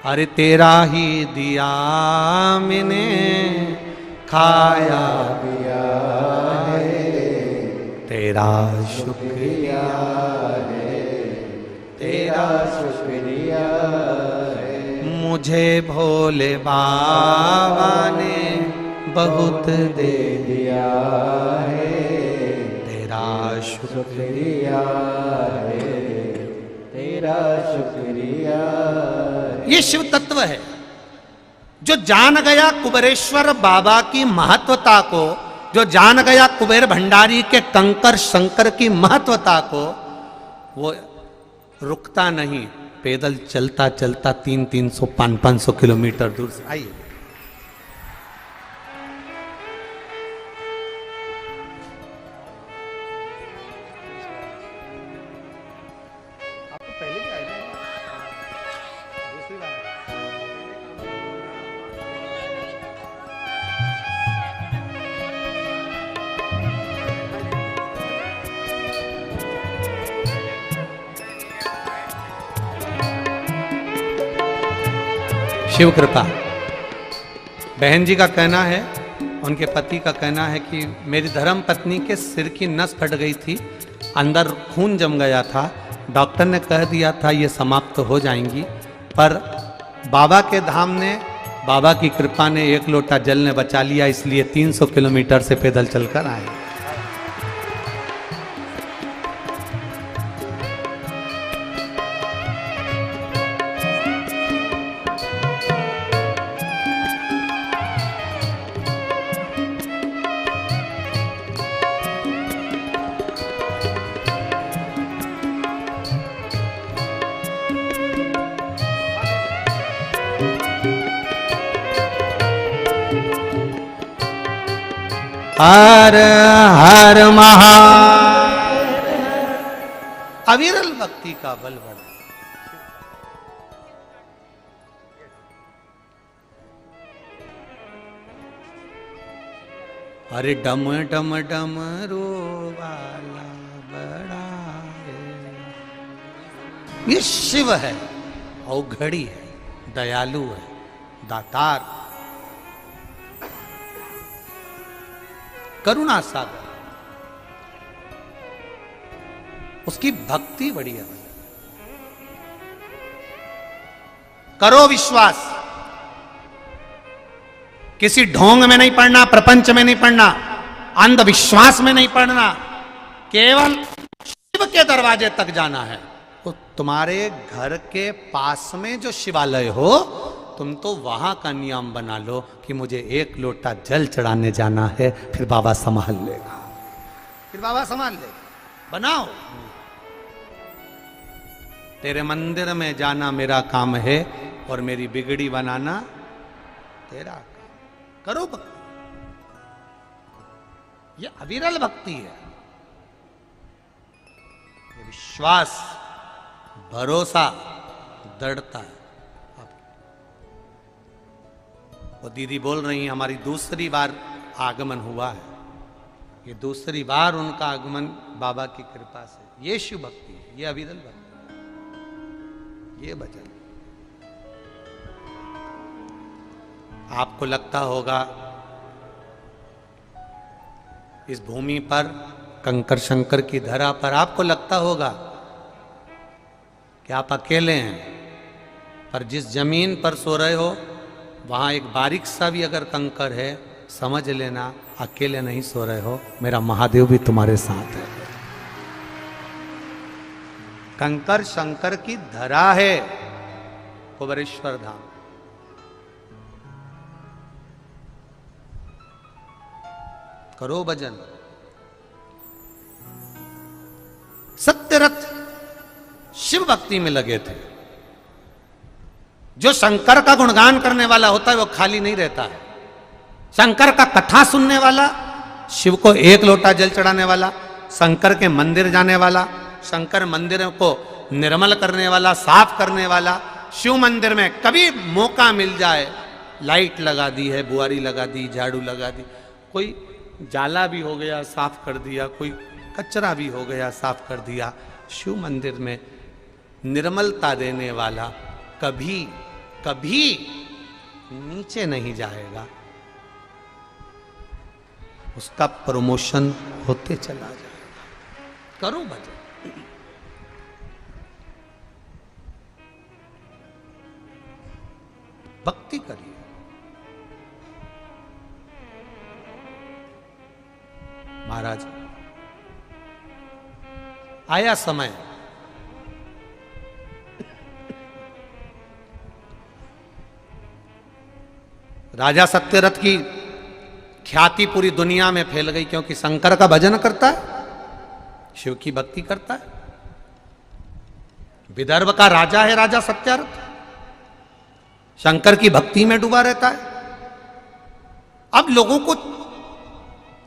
Speaker 1: अरे तेरा ही दिया मैंने खाया पिया है, तेरा शुक्रिया है, तेरा शुक्रिया है। मुझे भोले बाबा ने बहुत दे दिया है, तेरा शुक्रिया है, तेरा शुक्रिया। ये शिव तत्व है। जो जान गया कुबेरेश्वर बाबा की महत्वता को, जो जान गया कुबेर भंडारी के कंकर शंकर की महत्वता को, वो रुकता नहीं, पैदल चलता चलता 300-300 500 किलोमीटर दूर से। आइए शिव कृपा। बहन जी का कहना है, उनके पति का कहना है कि मेरी धर्म पत्नी के सिर की नस फट गई थी, अंदर खून जम गया था, डॉक्टर ने कह दिया था ये समाप्त हो जाएंगी, पर बाबा के धाम ने, बाबा की कृपा ने, एक लोटा जल ने बचा लिया, इसलिए 300 किलोमीटर से पैदल चलकर आए। हर हर महा। अविरल भक्ति का बल बढ़ा। अरे डम डम डम रो वाला बड़ा है। ये शिव है, औघड़ी है, दयालु है, दातार, करुणा सागर। उसकी भक्ति बड़ी है। करो विश्वास, किसी ढोंग में नहीं पड़ना, प्रपंच में नहीं पड़ना, अंधविश्वास में नहीं पड़ना, केवल शिव के दरवाजे तक जाना है, तो तुम्हारे घर के पास में जो शिवालय हो, तुम तो वहां का नियम बना लो कि मुझे 1 लोटा जल चढ़ाने जाना है, फिर बाबा संभाल लेगा, फिर बाबा संभाल लेगा। बनाओ, तेरे मंदिर में जाना मेरा काम है और मेरी बिगड़ी बनाना तेरा काम। करो भक्ति, ये अविरल भक्ति है, ये विश्वास, भरोसा, दृढ़ता है। वो दीदी बोल रही हैं हमारी दूसरी बार आगमन हुआ है, ये दूसरी बार उनका आगमन बाबा की कृपा से। ये शिव भक्ति है, ये अविरल भक्ति, ये भजन। आपको लगता होगा इस भूमि पर, कंकर शंकर की धरा पर, आपको लगता होगा कि आप अकेले हैं, पर जिस जमीन पर सो रहे हो वहां एक बारीक सा भी अगर कंकर है, समझ लेना अकेले नहीं सो रहे हो, मेरा महादेव भी तुम्हारे साथ है। कंकर शंकर की धरा है कुबेरेश्वर धाम। करो भजन। सत्यरथ शिव भक्ति में लगे थे। जो शंकर का गुणगान करने वाला होता है वो खाली नहीं रहता है। शंकर का कथा सुनने वाला, शिव को 1 लोटा जल चढ़ाने वाला, शंकर के मंदिर जाने वाला, शंकर मंदिरों को निर्मल करने वाला, साफ करने वाला, शिव मंदिर में कभी मौका मिल जाए, लाइट लगा दी है, बुआरी लगा दी, झाड़ू लगा दी, कोई जाला भी हो गया साफ कर दिया, कोई कचरा भी हो गया साफ कर दिया, शिव मंदिर में निर्मलता देने वाला कभी कभी नीचे नहीं जाएगा, उसका प्रमोशन होते चला जाएगा। करो भजन। भक्ति करिए। महाराज आया समय, राजा सत्यरथ की ख्याति पूरी दुनिया में फैल गई, क्योंकि शंकर का भजन करता है, शिव की भक्ति करता है। विदर्भ का राजा है राजा सत्यरथ, शंकर की भक्ति में डूबा रहता है। अब लोगों को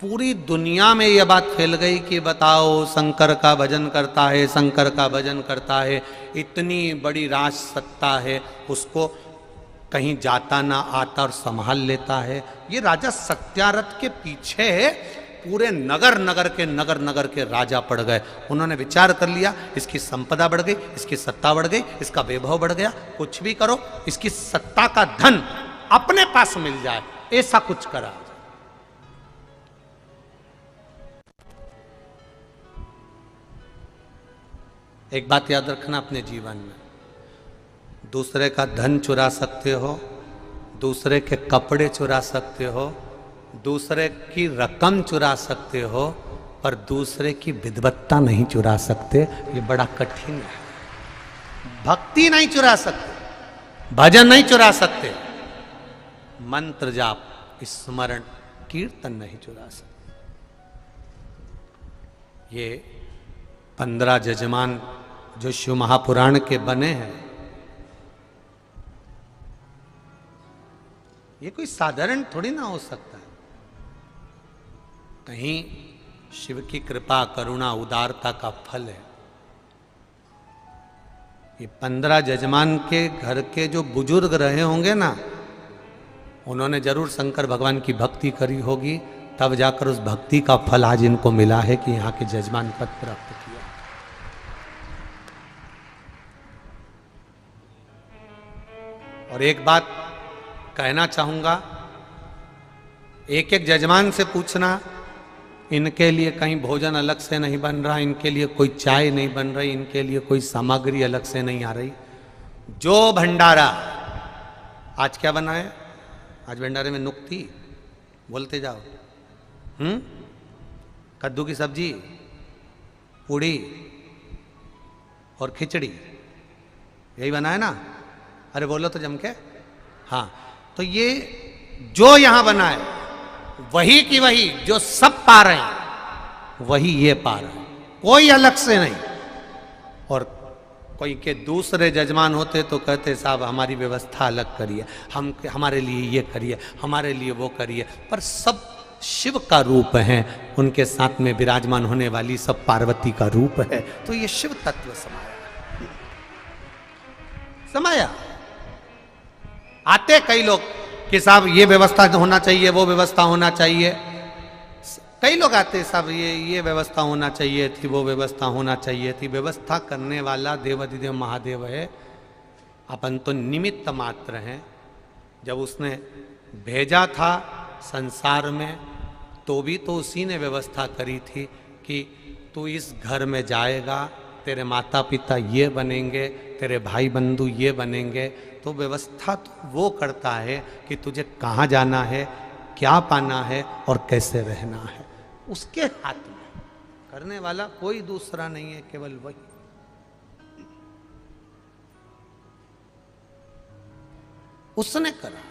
Speaker 1: पूरी दुनिया में यह बात फैल गई कि बताओ शंकर का भजन करता है, शंकर का भजन करता है, इतनी बड़ी राज सत्ता है, उसको कहीं जाता ना आता और संभाल लेता है। ये राजा सत्यारथ के पीछे पूरे नगर नगर के राजा पड़ गए। उन्होंने विचार कर लिया, इसकी संपदा बढ़ गई, इसकी सत्ता बढ़ गई, इसका वैभव बढ़ गया, कुछ भी करो इसकी सत्ता का धन अपने पास मिल जाए, ऐसा कुछ करा। एक बात याद रखना अपने जीवन में, दूसरे का धन चुरा सकते हो, दूसरे के कपड़े चुरा सकते हो, दूसरे की रकम चुरा सकते हो, पर दूसरे की विद्वत्ता नहीं चुरा सकते। ये बड़ा कठिन है। भक्ति नहीं चुरा सकते, भजन नहीं चुरा सकते, मंत्र जाप, स्मरण, कीर्तन नहीं चुरा सकते। ये 15 जजमान जो शिव महापुराण के बने हैं, ये कोई साधारण थोड़ी ना हो सकता है। कहीं शिव की कृपा, करुणा, उदारता का फल है। ये 15 जजमान के घर के जो बुजुर्ग रहे होंगे ना, उन्होंने जरूर शंकर भगवान की भक्ति करी होगी, तब जाकर उस भक्ति का फल आज इनको मिला है कि यहाँ के जजमान पद प्राप्त किया। और एक बात कहना चाहूंगा, एक एक जजमान से पूछना, इनके लिए कहीं भोजन अलग से नहीं बन रहा, इनके लिए कोई चाय नहीं बन रही, इनके लिए कोई सामग्री अलग से नहीं आ रही। जो भंडारा आज क्या बना है, आज भंडारे में नुक्ती, बोलते जाओ, कद्दू की सब्जी, पूड़ी, और खिचड़ी, यही बना है ना? अरे बोलो तो जम के। हाँ, तो ये जो यहां बना है वही की वही, जो सब पा रहे हैं वही ये पा रहे हैं, कोई अलग से नहीं। और कोई के दूसरे जजमान होते तो कहते साहब हमारी व्यवस्था अलग करिए, हमारे लिए ये करिए, हमारे लिए वो करिए, पर सब शिव का रूप है, उनके साथ में विराजमान होने वाली सब पार्वती का रूप है। तो ये शिव तत्व समाया। आते कई लोग कि साहब ये व्यवस्था होना चाहिए, वो व्यवस्था होना चाहिए। कई लोग आते साहब ये व्यवस्था होना चाहिए थी, वो व्यवस्था होना चाहिए थी। व्यवस्था करने वाला देवाधिदेव महादेव है, अपन तो निमित्त मात्र हैं। जब उसने भेजा था संसार में तो भी तो उसी ने व्यवस्था करी थी कि तू इस घर में जाएगा, तेरे माता पिता ये बनेंगे, तेरे भाई बंधु ये बनेंगे। तो व्यवस्था तो वो करता है कि तुझे कहाँ जाना है, क्या पाना है और कैसे रहना है, उसके हाथ में। करने वाला कोई दूसरा नहीं है, केवल वही। उसने करा।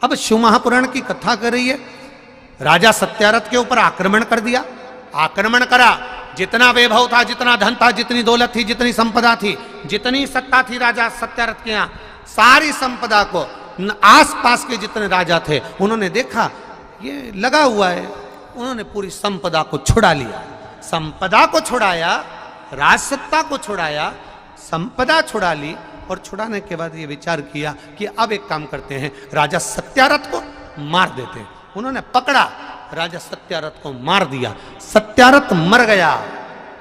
Speaker 1: अब शिव महापुराण की कथा कर रही है, राजा सत्यारथ के ऊपर आक्रमण कर दिया। आक्रमण करा, जितना वैभव था, जितना धन था, जितनी दौलत थी, जितनी संपदा थी, जितनी सत्ता थी राजा सत्यारथ के यहाँ, सारी संपदा को आस पास के जितने राजा थे उन्होंने देखा ये लगा हुआ है, उन्होंने पूरी संपदा को छुड़ा लिया। संपदा को छुड़ाया, राजसत्ता को छुड़ाया, संपदा छुड़ा ली। और छुड़ाने के बाद ये विचार किया कि अब एक काम करते हैं, राजा सत्यारथ को मार देते हैं। उन्होंने पकड़ा, राजा सत्यारथ को मार दिया। सत्यारथ मर गया,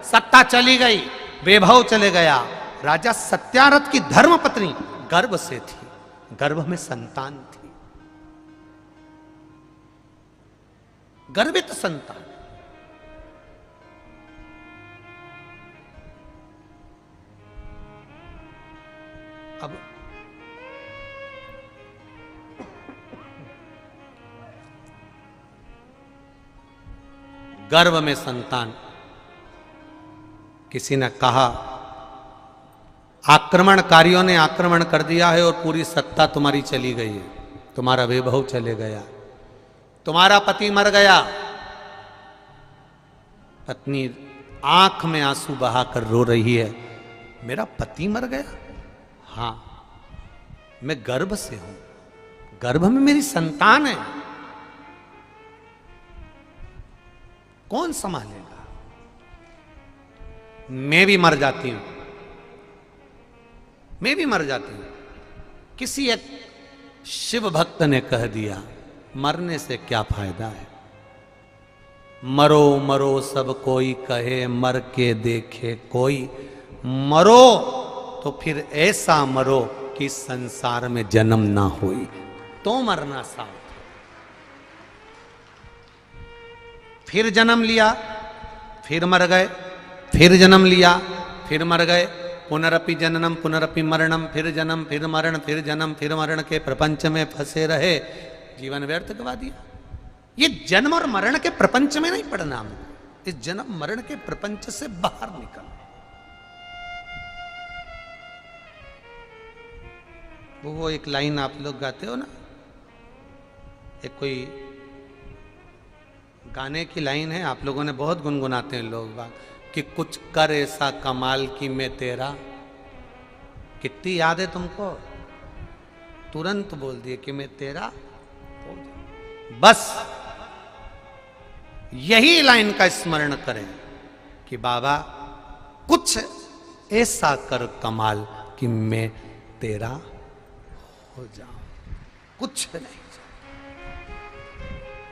Speaker 1: सत्ता चली गई, वैभव चले गया। राजा सत्यारथ की धर्मपत्नी गर्भ से थी, गर्भ में संतान थी, गर्भित संतान। अब गर्भ में संतान, किसी ने कहा आक्रमणकारियों ने आक्रमण कर दिया है और पूरी सत्ता तुम्हारी चली गई है, तुम्हारा वैभव चले गया, तुम्हारा पति मर गया। पत्नी आंख में आंसू बहाकर रो रही है, मेरा पति मर गया? हाँ, मैं गर्भ से हूं, गर्भ में मेरी संतान है, कौन संभालेगा? मैं भी मर जाती हूं, मैं भी मर जाती हूं। किसी एक शिव भक्त ने कह दिया, मरने से क्या फायदा है, मरो मरो सब कोई कहे, मर के देखे कोई। मरो तो फिर ऐसा मरो कि संसार में जन्म ना होई, तो मरना साथ। फिर जन्म लिया, फिर मर गए, फिर जन्म लिया, फिर मर गए। पुनरपि जननम पुनरपि मरणम, फिर जन्म, फिर मरण, फिर जन्म, फिर मरण के प्रपंच में फंसे रहे, जीवन व्यर्थ गवा दिया। ये जन्म और मरण के प्रपंच में नहीं पड़ना हमको, इस जन्म मरण के प्रपंच से बाहर निकल। वो एक लाइन आप लोग गाते हो ना, एक कोई गाने की लाइन है, आप लोगों ने बहुत गुनगुनाते हैं लोग बात, कि कुछ कर ऐसा कमाल कि मैं तेरा। कितनी याद है तुमको? तुरंत बोल दिए कि मैं तेरा। बस यही लाइन का स्मरण करें कि बाबा कुछ ऐसा कर कमाल कि मैं तेरा हो जाऊं, कुछ नहीं,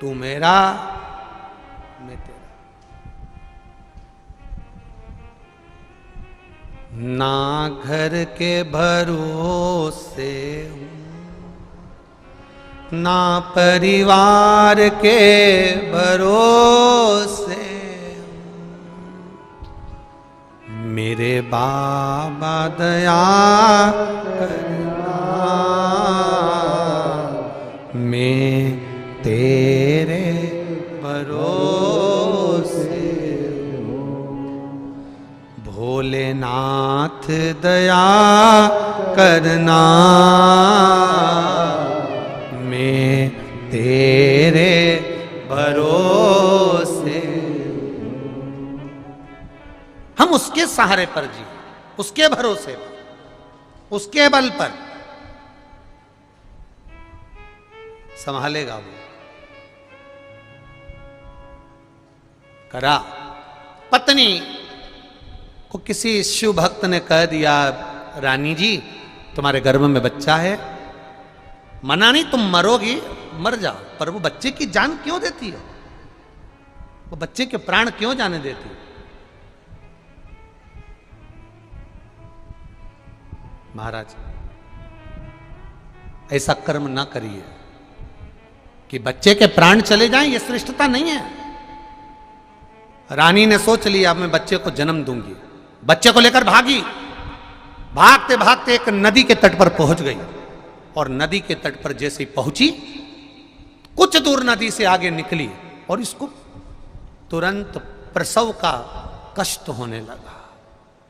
Speaker 1: तू मेरा मैं तेरा। ना घर के भरोसे हूं, ना परिवार के भरोसे हूं, मेरे बाबा दया करना, मैं तेरे भरोसे हूं। भोले नाथ दया करना, मैं तेरे भरोसे। हम उसके सहारे पर जी, उसके भरोसे पर, उसके बल पर। संभालेगा वो। करा। पत्नी को किसी शिव भक्त ने कह दिया, रानी जी तुम्हारे गर्भ में बच्चा है, मना नहीं, तुम मरोगी, मर जाओ, पर वो बच्चे की जान क्यों देती है? वो बच्चे के प्राण क्यों जाने देती है? महाराज ऐसा कर्म ना करिए कि बच्चे के प्राण चले जाएं, ये श्रेष्ठता नहीं है। रानी ने सोच लिया, अब मैं बच्चे को जन्म दूंगी। बच्चे को लेकर भागी, भागते भागते एक नदी के तट पर पहुंच गई, और नदी के तट पर जैसे ही पहुंची, कुछ दूर नदी से आगे निकली और इसको तुरंत प्रसव का कष्ट होने लगा।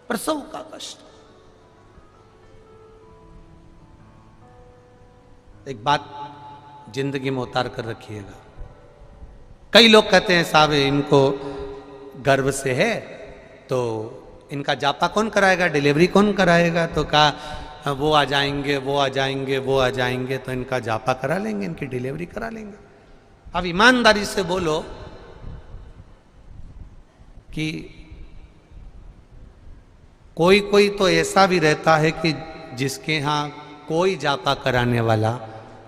Speaker 1: प्रसव का कष्ट। एक बात जिंदगी में उतार कर रखिएगा। कई लोग कहते हैं साहब इनको गर्भ से है तो इनका जापा कौन कराएगा, डिलीवरी कौन कराएगा? तो कहा वो आ जाएंगे, वो आ जाएंगे, वो आ जाएंगे, तो इनका जापा करा लेंगे, इनकी डिलीवरी करा लेंगे। अब ईमानदारी से बोलो कि कोई कोई तो ऐसा भी रहता है कि जिसके यहाँ कोई जापा कराने वाला,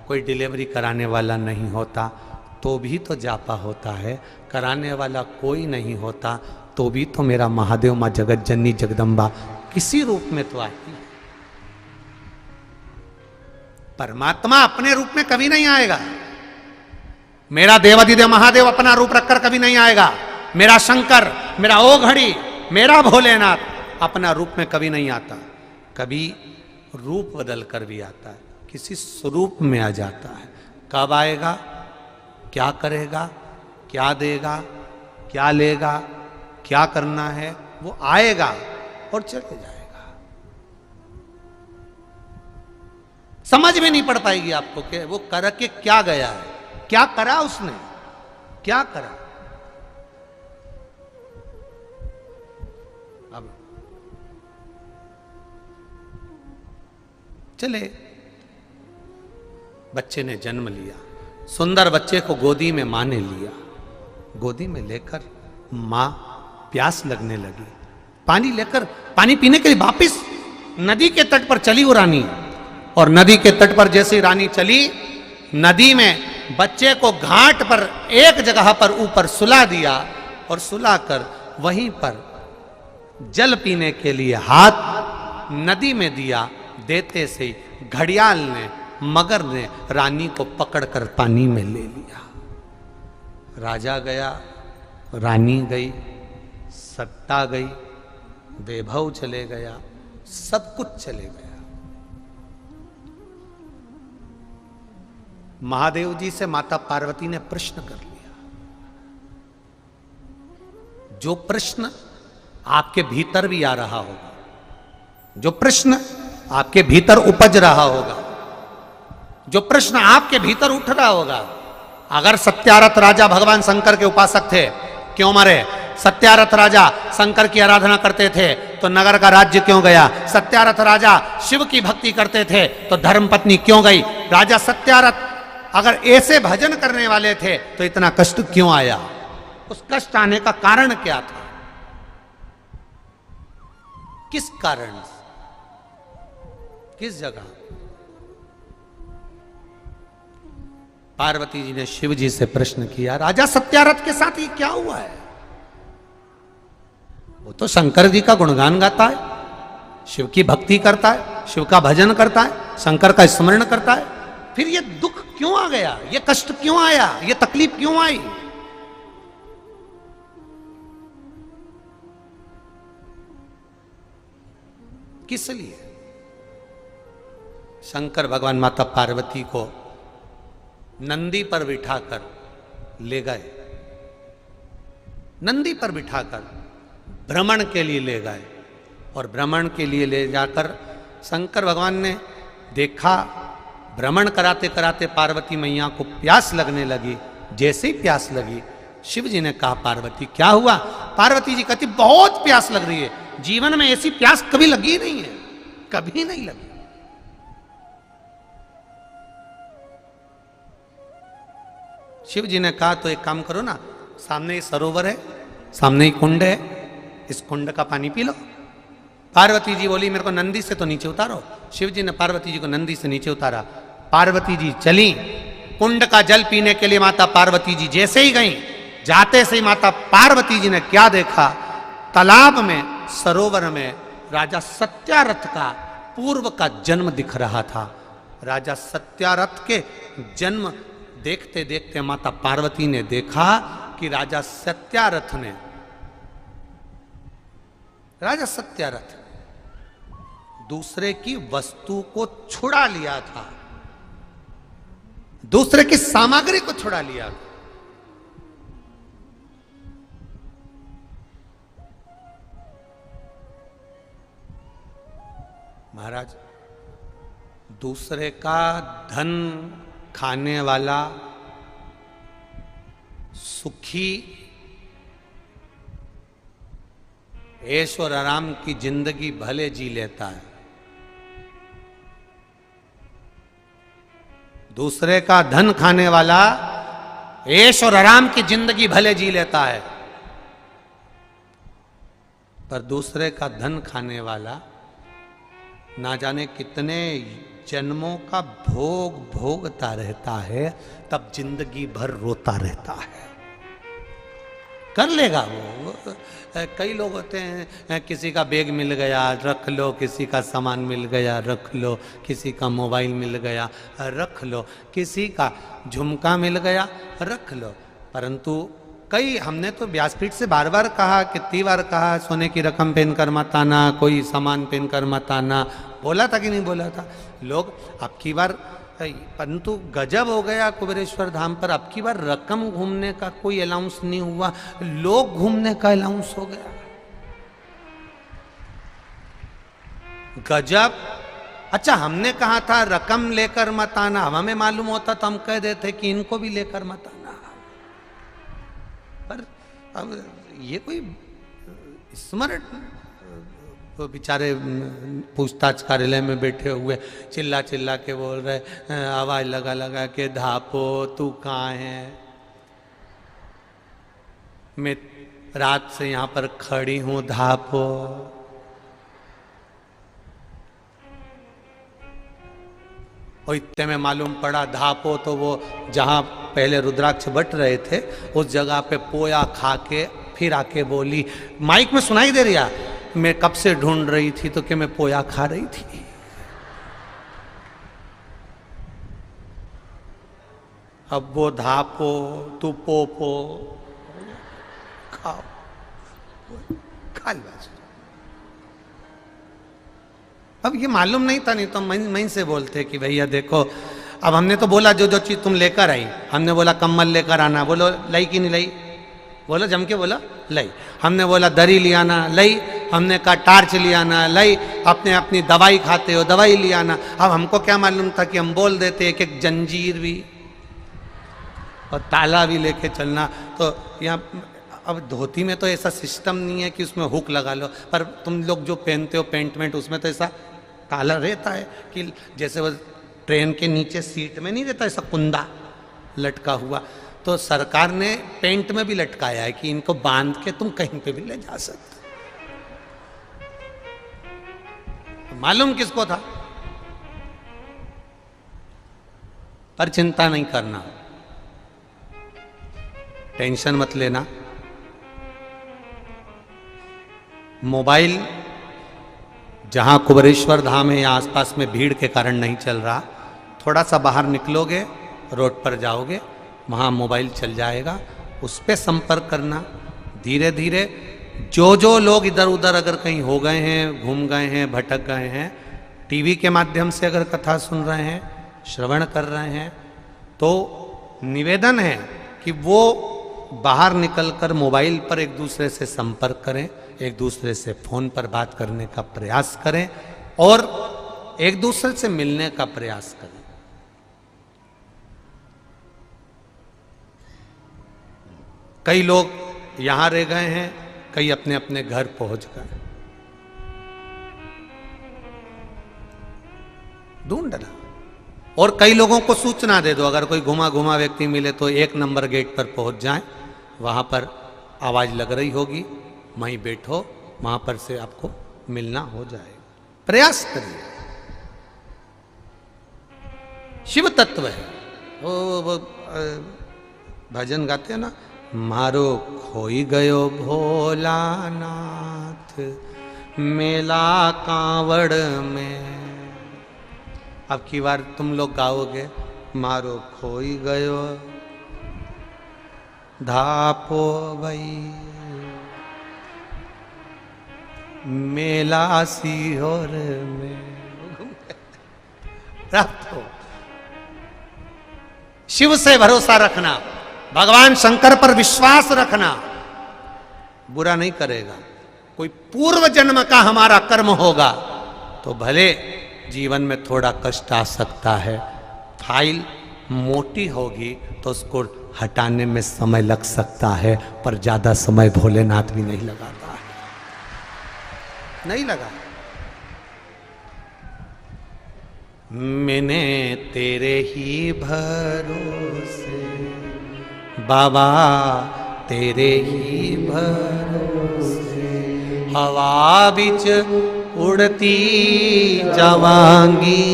Speaker 1: कोई डिलीवरी कराने वाला नहीं होता, तो भी तो जापा होता है। कराने वाला कोई नहीं होता तो भी तो मेरा महादेव माँ जगत जननी जगदम्बा किसी रूप में तो आती है। परमात्मा अपने रूप में कभी नहीं आएगा। मेरा देवाधिदेव महादेव अपना रूप रखकर कभी नहीं आएगा। मेरा शंकर, मेरा ओघड़ी, मेरा भोलेनाथ अपना रूप में कभी नहीं आता। कभी रूप बदल कर भी आता है, किसी स्वरूप में आ जाता है। कब आएगा, क्या करेगा, क्या देगा, क्या लेगा, क्या करना है, वो आएगा और चले जाएगा। समझ में नहीं पड़ पाएगी आपको कि वो कर के क्या गया है, क्या करा उसने, क्या करा। अब चले, बच्चे ने जन्म लिया, सुंदर बच्चे को गोदी में मां ने लिया। गोदी में लेकर मां प्यास लगने लगी, पानी लेकर पानी पीने के लिए वापिस नदी के तट पर चली वो रानी। और नदी के तट पर जैसे रानी चली, नदी में बच्चे को घाट पर एक जगह पर ऊपर सुला दिया, और सुलाकर वहीं पर जल पीने के लिए हाथ नदी में दिया। देते से घड़ियाल ने, मगर ने रानी को पकड़कर पानी में ले लिया। राजा गया, रानी गई, सत्ता गई, वैभव चले गया, सब कुछ चले गया। महादेव जी से माता पार्वती ने प्रश्न कर लिया, जो प्रश्न आपके भीतर भी आ रहा होगा, जो प्रश्न आपके भीतर उपज रहा होगा, जो प्रश्न आपके भीतर उठ रहा होगा। अगर सत्यारथ राजा भगवान शंकर के उपासक थे, क्यों मरे? सत्यारथ राजा शंकर की आराधना करते थे तो नगर का राज्य क्यों गया? सत्यारथ राजा शिव की भक्ति करते थे तो धर्मपत्नी क्यों गई? राजा सत्यारथ अगर ऐसे भजन करने वाले थे तो इतना कष्ट क्यों आया? उस कष्ट आने का कारण क्या था? किस कारण, किस जगह? पार्वती जी ने शिव जी से प्रश्न किया, राजा सत्यारथ के साथ ये क्या हुआ है? वो तो शंकर जी का गुणगान गाता है, शिव की भक्ति करता है, शिव का भजन करता है, शंकर का स्मरण करता है, फिर ये दुख क्यों आ गया? ये कष्ट क्यों आया? ये तकलीफ क्यों आई? किस लिए? शंकर भगवान माता पार्वती को नंदी पर बिठाकर ले गए, नंदी पर बिठाकर भ्रमण के लिए ले गए। और भ्रमण के लिए ले जाकर शंकर भगवान ने देखा, भ्रमण कराते कराते पार्वती मैया को प्यास लगने लगी। जैसे ही प्यास लगी, शिव जी ने कहा, पार्वती क्या हुआ? पार्वती जी कहती, बहुत प्यास लग रही है, जीवन में ऐसी प्यास कभी लगी नहीं है, कभी नहीं लगी। शिव जी ने कहा, तो एक काम करो ना, सामने ही सरोवर है, सामने ही कुंड है, इस कुंड का पानी पी लो। पार्वती जी बोली, मेरे को नंदी से तो नीचे उतारो। शिव जी ने पार्वती जी को नंदी से नीचे उतारा। पार्वती जी चली कुंड का जल पीने के लिए। माता पार्वती जी जैसे ही गई, जाते से ही माता पार्वती जी ने क्या देखा? तालाब में, सरोवर में राजा सत्यारथ का पूर्व का जन्म दिख रहा था। राजा सत्यारथ के जन्म देखते देखते माता पार्वती ने देखा कि राजा सत्यारथ दूसरे की वस्तु को छुड़ा लिया था, दूसरे की सामग्री को छुड़ा लिया। महाराज, दूसरे का धन खाने वाला सुखी ऐश और आराम की जिंदगी भले जी लेता है, दूसरे का धन खाने वाला ऐश और आराम की जिंदगी भले जी लेता है, पर दूसरे का धन खाने वाला ना जाने कितने जन्मों का भोग भोगता रहता है, तब जिंदगी भर रोता रहता है। कर लेगा वो। कई लोग होते हैं, किसी का बैग मिल गया रख लो, किसी का सामान मिल गया रख लो, किसी का मोबाइल मिल गया रख लो, किसी का झुमका मिल गया रख लो। परंतु कई, हमने तो व्यासपीठ से बार बार कहा, कितनी बार कहा, सोने की रकम पहनकर मत आना, कोई सामान पहनकर मत आना, बोला था कि नहीं बोला था? लोग अब की बार, परंतु गजब हो गया कुबेरेश्वर धाम पर, अब की बार रकम घूमने का कोई अलाउंस नहीं हुआ, लोग घूमने का अलाउंस हो गया। गजब। अच्छा, हमने कहा था रकम लेकर मत आना, हमें मालूम होता तो हम कह देते कि इनको भी लेकर मत आना, पर अब ये कोई स्मरण, तो बेचारे पूछताछ कार्यालय में बैठे हुए चिल्ला चिल्ला के बोल रहे, आवाज लगा लगा के, धापो तू कहाँ है? मैं रात से यहाँ पर खड़ी हूँ, धापो। और इतने में मालूम पड़ा, धापो तो वो जहाँ पहले रुद्राक्ष बट रहे थे उस जगह पे पोया खा के फिर आके बोली, माइक में सुनाई दे रहा, मैं कब से ढूंढ रही थी तो कि मैं पोया खा रही थी। अब वो धापो तू पोपो, खाओ खा लो। अब ये मालूम नहीं था, नहीं तो मैं से बोलते कि भैया देखो, अब हमने तो बोला जो जो चीज तुम लेकर आई, हमने बोला कम्बल लेकर आना, बोलो लाई कि नहीं लाई? बोलो जम के बोला लाई। हमने बोला दरी ले आना, लाई। हमने कहा टार्च ले आना, लाई। अपने अपनी दवाई खाते हो, दवाई ले आना। अब हमको क्या मालूम था कि हम बोल देते एक एक जंजीर भी और ताला भी लेके चलना। तो यहाँ अब धोती में तो ऐसा सिस्टम नहीं है कि उसमें हुक लगा लो, पर तुम लोग जो पहनते हो पेंट वेंट, उसमें तो ऐसा ताला रहता है कि जैसे वो ट्रेन के नीचे सीट में नहीं रहता ऐसा कुंदा लटका हुआ, तो सरकार ने पेंट में भी लटकाया है कि इनको बांध के तुम कहीं पे भी ले जा सकते। मालूम किसको था? पर चिंता नहीं करना, टेंशन मत लेना। मोबाइल जहां कुबेरेश्वर धाम है या आसपास में भीड़ के कारण नहीं चल रहा, थोड़ा सा बाहर निकलोगे, रोड पर जाओगे, वहाँ मोबाइल चल जाएगा, उस पर संपर्क करना। धीरे धीरे जो जो लोग इधर उधर अगर कहीं हो गए हैं, घूम गए हैं, भटक गए हैं, टीवी के माध्यम से अगर कथा सुन रहे हैं, श्रवण कर रहे हैं, तो निवेदन है कि वो बाहर निकलकर मोबाइल पर एक दूसरे से संपर्क करें, एक दूसरे से फोन पर बात करने का प्रयास करें और एक दूसरे से मिलने का प्रयास करें। कई लोग यहां रह गए हैं, कई अपने अपने घर पहुंच गए। ढूंढना, और कई लोगों को सूचना दे दो, अगर कोई घुमा घुमा व्यक्ति मिले तो 1 नंबर गेट पर पहुंच जाएं, वहां पर आवाज लग रही होगी, वहीं बैठो, वहां पर से आपको मिलना हो जाए। प्रयास करिए। शिव तत्व है वो भजन गाते हैं ना, मारो खोई गयो भोलानाथ मेला कांवड़ में। अब की बार तुम लोग गाओगे, मारो खोई गयो धापो भई मेला सीहोर में। प्राप्त हो। शिव से भरोसा रखना, भगवान शंकर पर विश्वास रखना, बुरा नहीं करेगा। कोई पूर्व जन्म का हमारा कर्म होगा तो भले जीवन में थोड़ा कष्ट आ सकता है, फाइल मोटी होगी तो उसको हटाने में समय लग सकता है, पर ज्यादा समय भोलेनाथ भी नहीं लगाता है, नहीं लगा। मैंने तेरे ही भरोसे बाबा, तेरे ही भरोसे हवा बिच उड़ती जावांगी,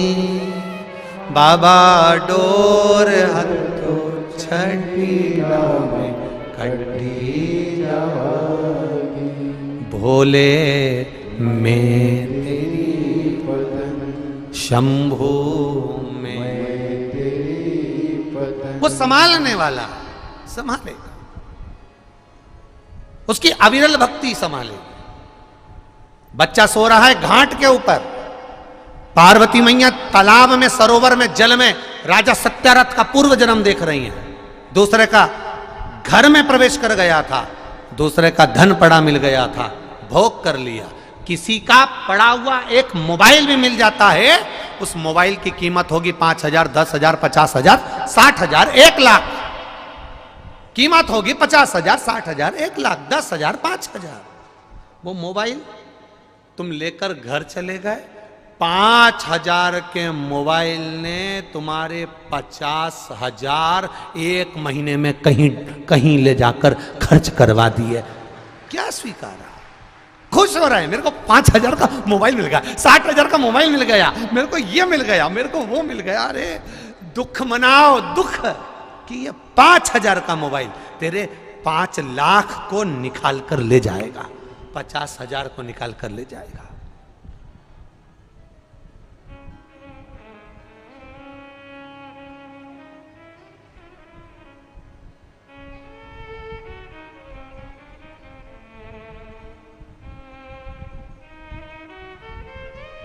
Speaker 1: बाबा डोर हथो छड़ी में कटी जावांगी, भोले मैं तेरी शंभू में तेरी पतन। वो संभालने वाला संभालेगा, उसकी अविरल भक्ति संभालेगी। बच्चा सो रहा है घाट के ऊपर, पार्वती मैया तालाब में, सरोवर में, जल में राजा सत्यारथ का पूर्व जन्म देख रही हैं। दूसरे का घर में प्रवेश कर गया था, दूसरे का धन पड़ा मिल गया था, भोग कर लिया। किसी का पड़ा हुआ एक मोबाइल भी मिल जाता है, उस मोबाइल की कीमत होगी 5,000, 10,000, 50,000, 60,000, 1 लाख। कीमत होगी 50,000, 60,000, 1 लाख, 10,000, 5,000। वो मोबाइल तुम लेकर घर चले गए, 5,000 के मोबाइल ने तुम्हारे 50,000 एक महीने में कहीं कहीं ले जाकर खर्च करवा दिए। क्या स्वीकारा? खुश हो रहे हैं, मेरे को 5,000 का मोबाइल मिल गया, 60,000 का मोबाइल मिल गया, मेरे को ये मिल गया, मेरे को वो मिल गया। अरे दुख मनाओ, दुख कि ये 5,000 का मोबाइल तेरे 5 लाख को निकाल कर ले जाएगा, 50,000 को निकाल कर ले जाएगा।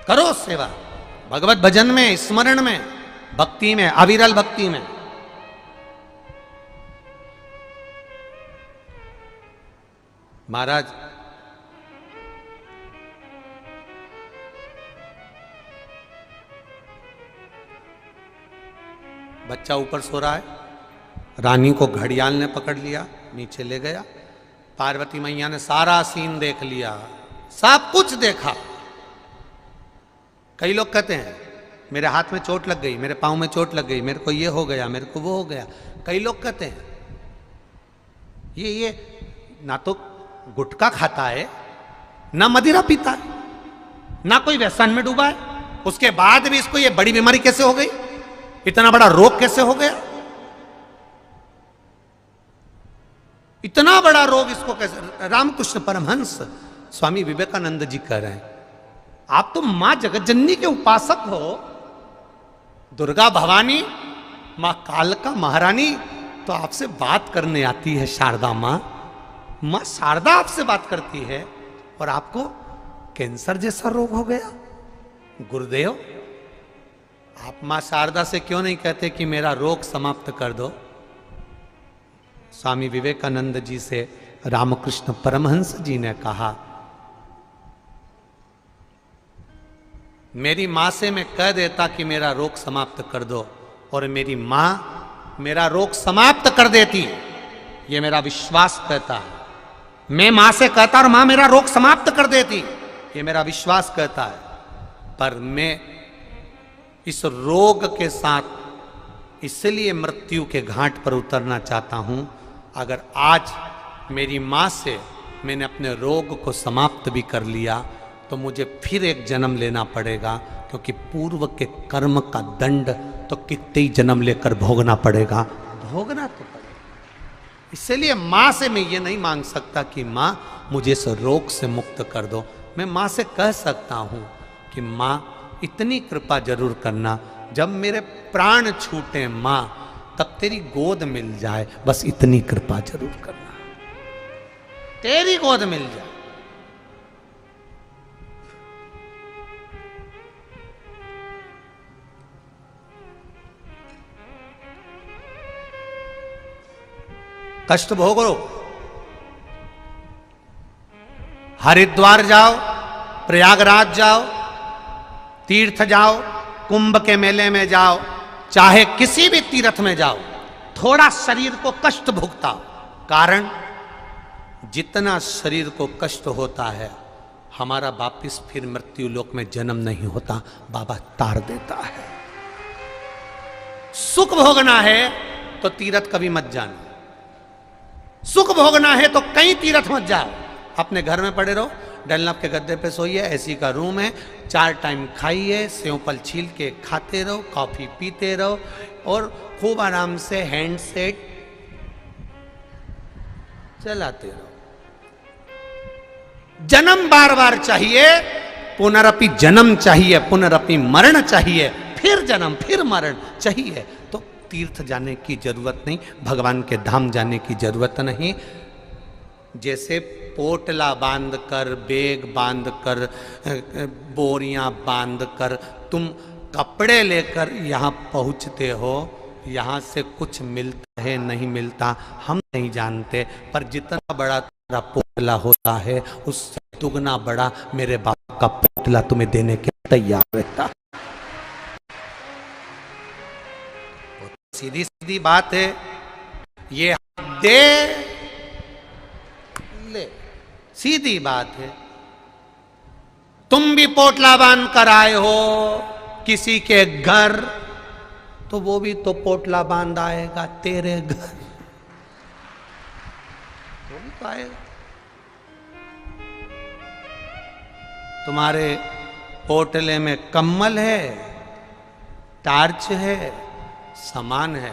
Speaker 1: करो सेवा, भगवत भजन में, स्मरण में, भक्ति में, अविरल भक्ति में। महाराज बच्चा ऊपर सो रहा है, रानी को घड़ियाल ने पकड़ लिया, नीचे ले गया। पार्वती मैया ने सारा सीन देख लिया, सब कुछ देखा। कई लोग कहते हैं मेरे हाथ में चोट लग गई, मेरे पांव में चोट लग गई, मेरे को ये हो गया, मेरे को वो हो गया। कई लोग कहते हैं ये ना तो गुटखा खाता है, ना मदिरा पीता है, ना कोई व्यसन में डूबा है, उसके बाद भी इसको ये बड़ी बीमारी कैसे हो गई, इतना बड़ा रोग कैसे हो गया, इतना बड़ा रोग इसको कैसे। रामकृष्ण परमहंस स्वामी विवेकानंद जी कह रहे हैं, आप तो मां जगतजननी के उपासक हो, दुर्गा भवानी, मां कालका महारानी तो आपसे बात करने आती है, शारदा मां शारदा आपसे बात करती है, और आपको कैंसर जैसा रोग हो गया। गुरुदेव, आप मां शारदा से क्यों नहीं कहते कि मेरा रोग समाप्त कर दो? स्वामी विवेकानंद जी से रामकृष्ण परमहंस जी ने कहा, मेरी मां से मैं कह देता कि मेरा रोग समाप्त कर दो और मेरी मां मेरा रोग समाप्त कर देती, ये मेरा विश्वास कहता है। मैं मां से कहता और मां मेरा रोग समाप्त कर देती, ये मेरा विश्वास कहता है। पर मैं इस रोग के साथ इसलिए मृत्यु के घाट पर उतरना चाहता हूं, अगर आज मेरी मां से मैंने अपने रोग को समाप्त भी कर लिया तो मुझे फिर एक जन्म लेना पड़ेगा, क्योंकि पूर्व के कर्म का दंड तो कितने ही जन्म लेकर भोगना पड़ेगा, भोगना तो पड़ेगा। इसलिए मां से मैं ये नहीं मांग सकता कि मां मुझे इस रोग से मुक्त कर दो। मैं मां से कह सकता हूं कि मां इतनी कृपा जरूर करना, जब मेरे प्राण छूटे मां तब तेरी गोद मिल जाए, बस इतनी कृपा जरूर करना, तेरी गोद मिल जाए। कष्ट भोगो, हरिद्वार जाओ, प्रयागराज जाओ, तीर्थ जाओ, कुंभ के मेले में जाओ, चाहे किसी भी तीर्थ में जाओ, थोड़ा शरीर को कष्ट भुगता हो। कारण जितना शरीर को कष्ट होता है, हमारा वापिस फिर मृत्यु लोक में जन्म नहीं होता, बाबा तार देता है। सुख भोगना है तो तीर्थ कभी मत जाना, सुख भोगना है तो कहीं तीर्थ मत जाओ, अपने घर में पड़े रहो, डनलप के गद्दे पे सोइए, एसी का रूम है, 4 टाइम खाइए, सेव फल छील के खाते रहो, कॉफी पीते रहो और खूब आराम से हैंडसेट चलाते रहो। जन्म बार बार चाहिए, पुनरपि जन्म चाहिए, पुनरपि मरण चाहिए, फिर जन्म फिर मरण चाहिए, तो तीर्थ जाने की जरूरत नहीं, भगवान के धाम जाने की जरूरत नहीं। जैसे पोटला बांध कर, बैग बांध कर, बोरियां बांध कर तुम कपड़े लेकर यहाँ पहुँचते हो, यहाँ से कुछ मिलता है नहीं मिलता हम नहीं जानते, पर जितना बड़ा तेरा पोटला होता है उससे दुगना बड़ा मेरे बाप का पोटला तुम्हें देने के तैयार रहता। सीधी सीधी बात है, ये दे ले, सीधी बात है। तुम भी पोटला बांध कर आए हो किसी के घर, तो वो भी तो पोटला बांध आएगा तेरे घर, वो भी तो आएगा। तुम्हारे पोटले में कम्बल है, टार्च है, सामान है,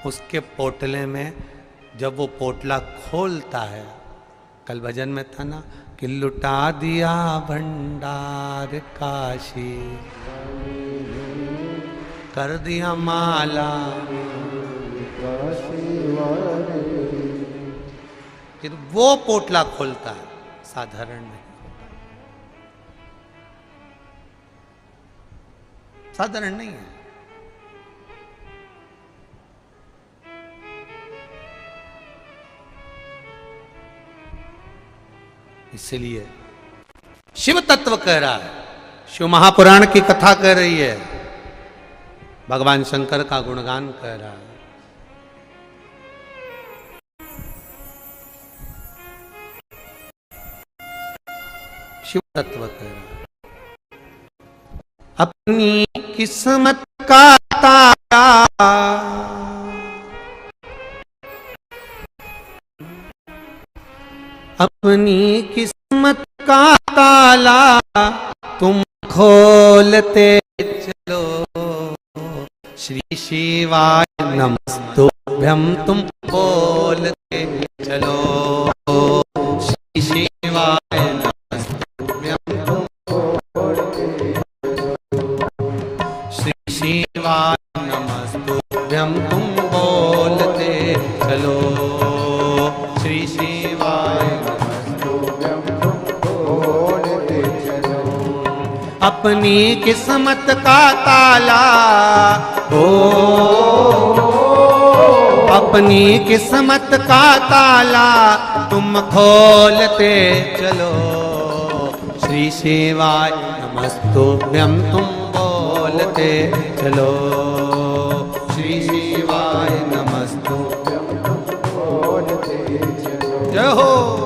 Speaker 1: उसके पोटले में जब वो पोटला खोलता है, कल भजन में था ना कि लुटा दिया भंडार काशी, कर दिया माला, फिर वो पोटला खोलता है, साधारण नहीं, साधारण नहीं है। इसलिए शिव तत्व कह रहा है, शिव महापुराण की कथा कह रही है, भगवान शंकर का गुणगान कह रहा है। शिव तत्व कह रहा है, अपनी किस्मत का तारा अपनी किस्मत का ताला तुम खोलते चलो, श्री शिवाय नमस्तुभ्यं तुम खोलते चलो, श्री शिवाय नमस्तुभ्यं तुम खोलते, श्री शिवाय नमस्तुभ्यं तुम बोलते चलो, श्री शिवाय नमस्तुभ्यं तुम बोलते चलो, अपनी किस्मत का ताला हो, अपनी किस्मत का ताला तुम खोलते चलो। श्री शिवाय नमस्तुभ्यं तुम बोलते चलो। श्री शिवाय नमस्तुभ्यं तुम बोलते चलो। जय हो।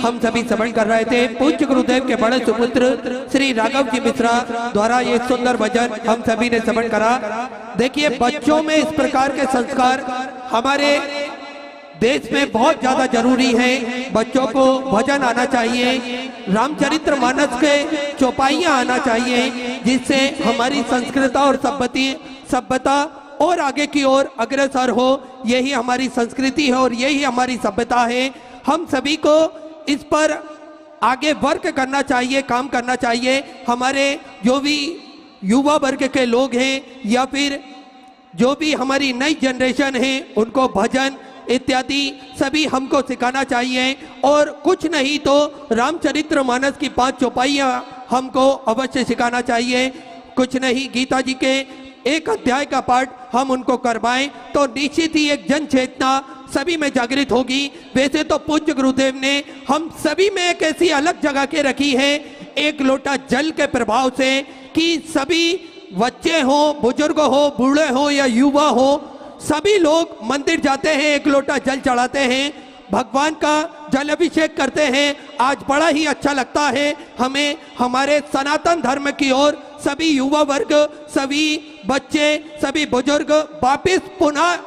Speaker 2: हम सभी श्रवण कर रहे थे पूज्य गुरुदेव के बड़े सुपुत्र श्री राघव जी मिश्रा द्वारा ये सुंदर भजन हम सभी ने श्रवण करा। देखिए, बच्चों में इस प्रकार के संस्कार हमारे देश में बहुत ज्यादा जरूरी है। बच्चों को भजन आना चाहिए, रामचरितमानस के चौपाइयां आना चाहिए, जिससे हमारी संस्कृति और सभ्यता और आगे की ओर अग्रसर हो। यही हमारी संस्कृति है और यही हमारी सभ्यता है। हम सभी को इस पर आगे वर्क करना चाहिए, काम करना चाहिए। हमारे जो भी युवा वर्ग के लोग हैं या फिर जो भी हमारी नई जनरेशन है, उनको भजन इत्यादि सभी हमको सिखाना चाहिए। और कुछ नहीं तो रामचरितमानस की 5 चौपाइयां हमको अवश्य सिखाना चाहिए। कुछ नहीं, गीता जी के 1 अध्याय का पाठ हम उनको करवाएं तो निश्चित ही एक जन चेतना सभी में जागृत होगी। वैसे तो पूज्य गुरुदेव ने हम सभी में एक ऐसी अलग जगह के रखी है, एक लोटा जल के प्रभाव से, कि सभी बच्चे हो, बुजुर्ग हो, बूढ़े हो या युवा हो, सभी लोग मंदिर जाते हैं, एक लोटा जल चढ़ाते हैं, भगवान का जल अभिषेक करते हैं। आज बड़ा ही अच्छा लगता है हमें हमारे सनातन धर्म की ओर सभी युवा वर्ग, सभी बच्चे, सभी बुजुर्ग वापिस पुनः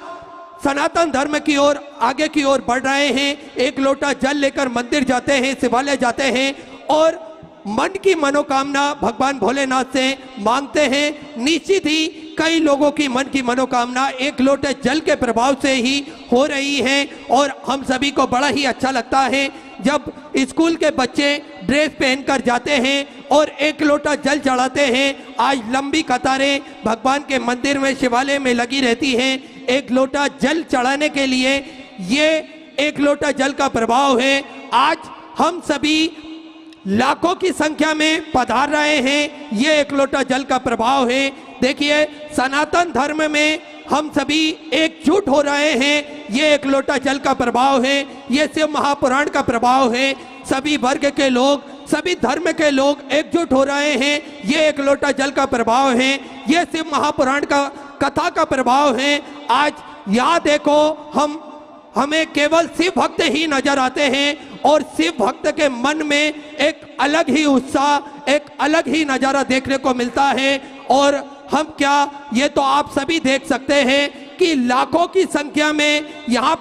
Speaker 2: सनातन धर्म की ओर आगे की ओर बढ़ रहे हैं। एक लोटा जल लेकर मंदिर जाते हैं, शिवालय जाते हैं और मन की मनोकामना भगवान भोलेनाथ से मांगते हैं। निश्चित ही कई लोगों की मन की मनोकामना एक लोटे जल के प्रभाव से ही हो रही है और हम सभी को बड़ा ही अच्छा लगता है जब स्कूल के बच्चे ड्रेस पहनकर जाते हैं और एक लोटा जल चढ़ाते हैं। आज लंबी कतारें भगवान के मंदिर में, शिवालय में लगी रहती हैं एक लोटा जल चढ़ाने के लिए। ये एक लोटा जल का प्रभाव है। आज हम सभी लाखों की संख्या में पधार रहे हैं, ये एक लोटा जल का प्रभाव है। देखिए, सनातन धर्म में हम सभी एकजुट हो रहे हैं, ये एक लोटा जल का प्रभाव है। ये शिव महापुराण का प्रभाव है। सभी वर्ग के लोग, सभी धर्म के लोग एकजुट हो रहे हैं, ये एक लोटा जल का प्रभाव है। ये शिव महापुराण का कथा का प्रभाव है। आज यहाँ देखो, हमें केवल शिव भक्त ही नजर आते हैं और शिव भक्त के मन में एक अलग ही उत्साह, एक अलग ही नजारा देखने को मिलता है। और हम क्या, ये तो आप सभी देख सकते हैं कि लाखों की संख्या में यहाँ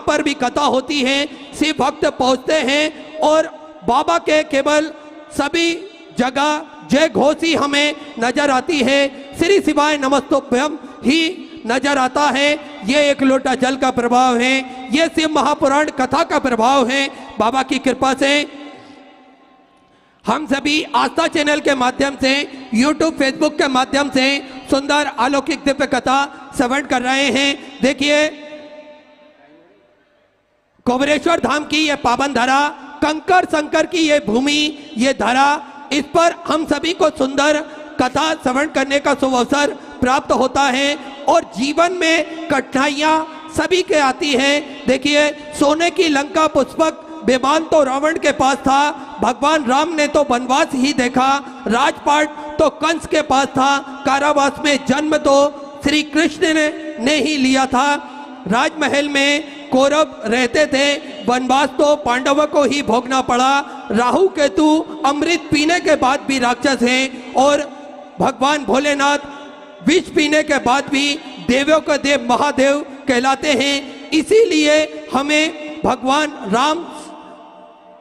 Speaker 2: पर भी कथा होती है, शिव भक्त पहुंचते हैं और बाबा के केवल सभी जगह जय घोष ही हमें नजर आती है, श्री शिवाय नमस्तुभ्यम ही नजर आता है। ये एक लोटा जल का प्रभाव है, ये शिव महापुराण कथा का प्रभाव है। बाबा की कृपा से हम सभी आस्था चैनल के माध्यम से, यूट्यूब फेसबुक के माध्यम से सुंदर अलौकिक दिव्य कथा श्रवण कर रहे हैं। देखिए, कोबरेश्वर धाम की ये पावन धरा, कंकर शंकर की ये भूमि, ये धरा, इस पर हम सभी को सुंदर कथा श्रवण करने का शुभ अवसर प्राप्त होता है और जीवन में कठिनाइयां सभी के आती हैं। देखिए, सोने की लंका पुष्पक विमान तो रावण के पास था, भगवान राम ने तो वनवास ही देखा, राजपाट तो कंस के पास था, कारावास में जन्म तो श्री कृष्ण ने ही लिया था, राजमहल में कौरव रहते थे, वनवास तो पांडवों को ही भोगना पड़ा, राहु केतु अमृत पीने के बाद भी राक्षस हैं और भगवान भोलेनाथ विष पीने के बाद भी देवों का देव महादेव कहलाते हैं। इसीलिए हमें भगवान राम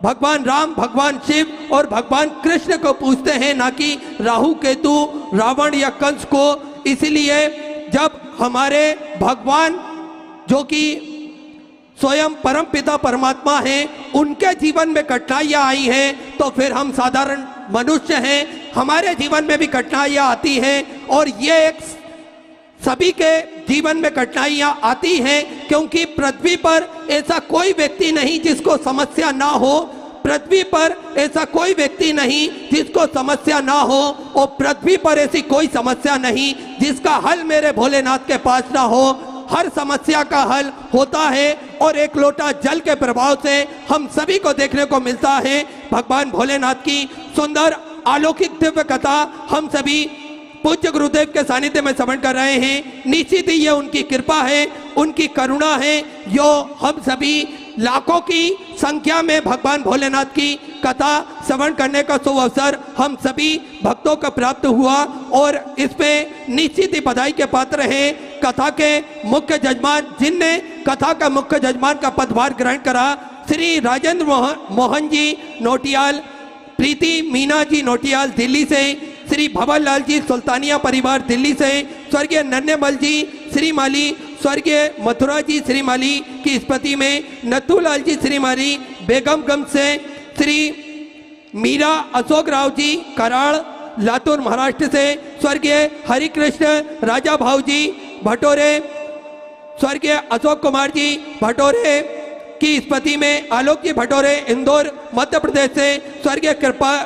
Speaker 2: भगवान राम, भगवान शिव और भगवान कृष्ण को पूजते हैं, ना कि राहु केतु, रावण या कंस को। इसलिए जब हमारे भगवान जो कि स्वयं परम पिता परमात्मा हैं, उनके जीवन में कठिनाइयाँ आई हैं, तो फिर हम साधारण मनुष्य हैं, हमारे जीवन में भी कठिनाइयाँ आती हैं। और ये एक सभी के जीवन में कठिनाइयाँ आती हैं, क्योंकि पृथ्वी पर ऐसा कोई व्यक्ति नहीं जिसको समस्या ना हो। पृथ्वी पर ऐसा कोई व्यक्ति नहीं जिसको समस्या ना हो, और पृथ्वी पर ऐसी कोई समस्या नहीं जिसका हल मेरे भोलेनाथ के पास ना हो। हर समस्या का हल होता है, और एक लोटा जल के प्रभाव से हम सभी को देखने को मिलता है। भगवान भोलेनाथ की सुंदर अलौकिक दिव्य कथा हम सभी पूज्य गुरुदेव के सानिध्य में श्रवण कर रहे हैं। निश्चित ही ये उनकी कृपा है, उनकी करुणा है, जो हम सभी लाखों की संख्या में भगवान भोलेनाथ की कथा श्रवण करने का सुअवसर हम सभी भक्तों को प्राप्त हुआ। और इसमें निश्चित ही बधाई के पात्र हैं कथा के मुख्य जजमान, जिनने कथा का मुख्य जजमान का पदभार ग्रहण करा, श्री राजेंद्र मोहन जी नोटियाल, प्रीति मीना जी नोटियाल दिल्ली से, श्री भवन लाल जी सुल्तानिया परिवार दिल्ली से, स्वर्गीय नन्हेमल जी श्रीमाली, स्वर्गीय मथुरा जी श्रीमाली की स्मृति में, नथुलाल जी श्रीमाली बेगमगंज से, श्री मीरा अशोक राव जी कराड़ लातूर महाराष्ट्र से, स्वर्गीय हरिकृष्ण राजा भाव जी भटोरे, स्वर्गीय अशोक कुमार जी भटोरे की स्मृति में, आलोक जी भटोरे इंदौर मध्य प्रदेश से, स्वर्गीय कृपा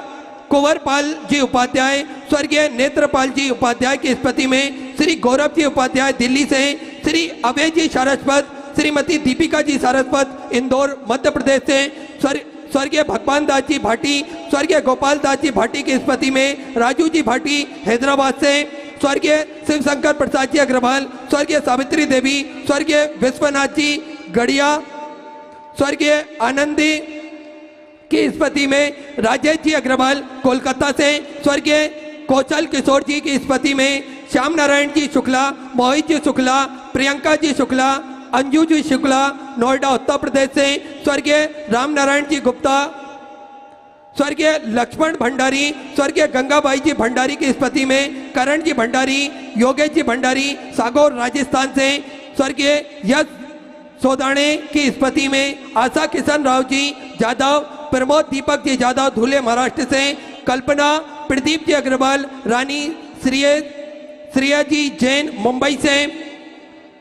Speaker 2: कुंवरपाल जी उपाध्याय, स्वर्गीय नेत्रपाल जी उपाध्याय की स्मृति में, श्री गौरव जी उपाध्याय दिल्ली से, श्री अभय जी सारस्वत, श्रीमती दीपिका जी सारस्वत इंदौर मध्य प्रदेश से, स्वर्गीय भगवान दास जी भाटी, स्वर्गीय गोपाल दास जी भाटी की स्मृति में, राजू जी भाटी हैदराबाद से, स्वर्गीय शिवशंकर प्रसाद जी अग्रवाल, स्वर्गीय सावित्री देवी, स्वर्गीय विश्वनाथ जी गढ़िया, स्वर्गीय आनंदी की स्मृति में, राजेश जी अग्रवाल कोलकाता से, स्वर्गीय कौशल किशोर जी की स्मृति में, श्याम नारायण जी शुक्ला, मोहित जी शुक्ला, प्रियंका जी शुक्ला, अंजू जी शुक्ला नोएडा उत्तर प्रदेश से, स्वर्गीय राम नारायण जी गुप्ता, स्वर्गीय लक्ष्मण भंडारी, स्वर्गीय गंगाबाई जी भंडारी की स्मृति में, करण जी भंडारी, योगेश जी भंडारी सागौर राजस्थान से, स्वर्गीय यश सोदाणे की स्मृति में, आशा किशन राव जी जादव, प्रमोद दीपक जी जादव धुले महाराष्ट्र से, कल्पना प्रदीप जी अग्रवाल, रानी श्रेया जी जैन मुंबई से,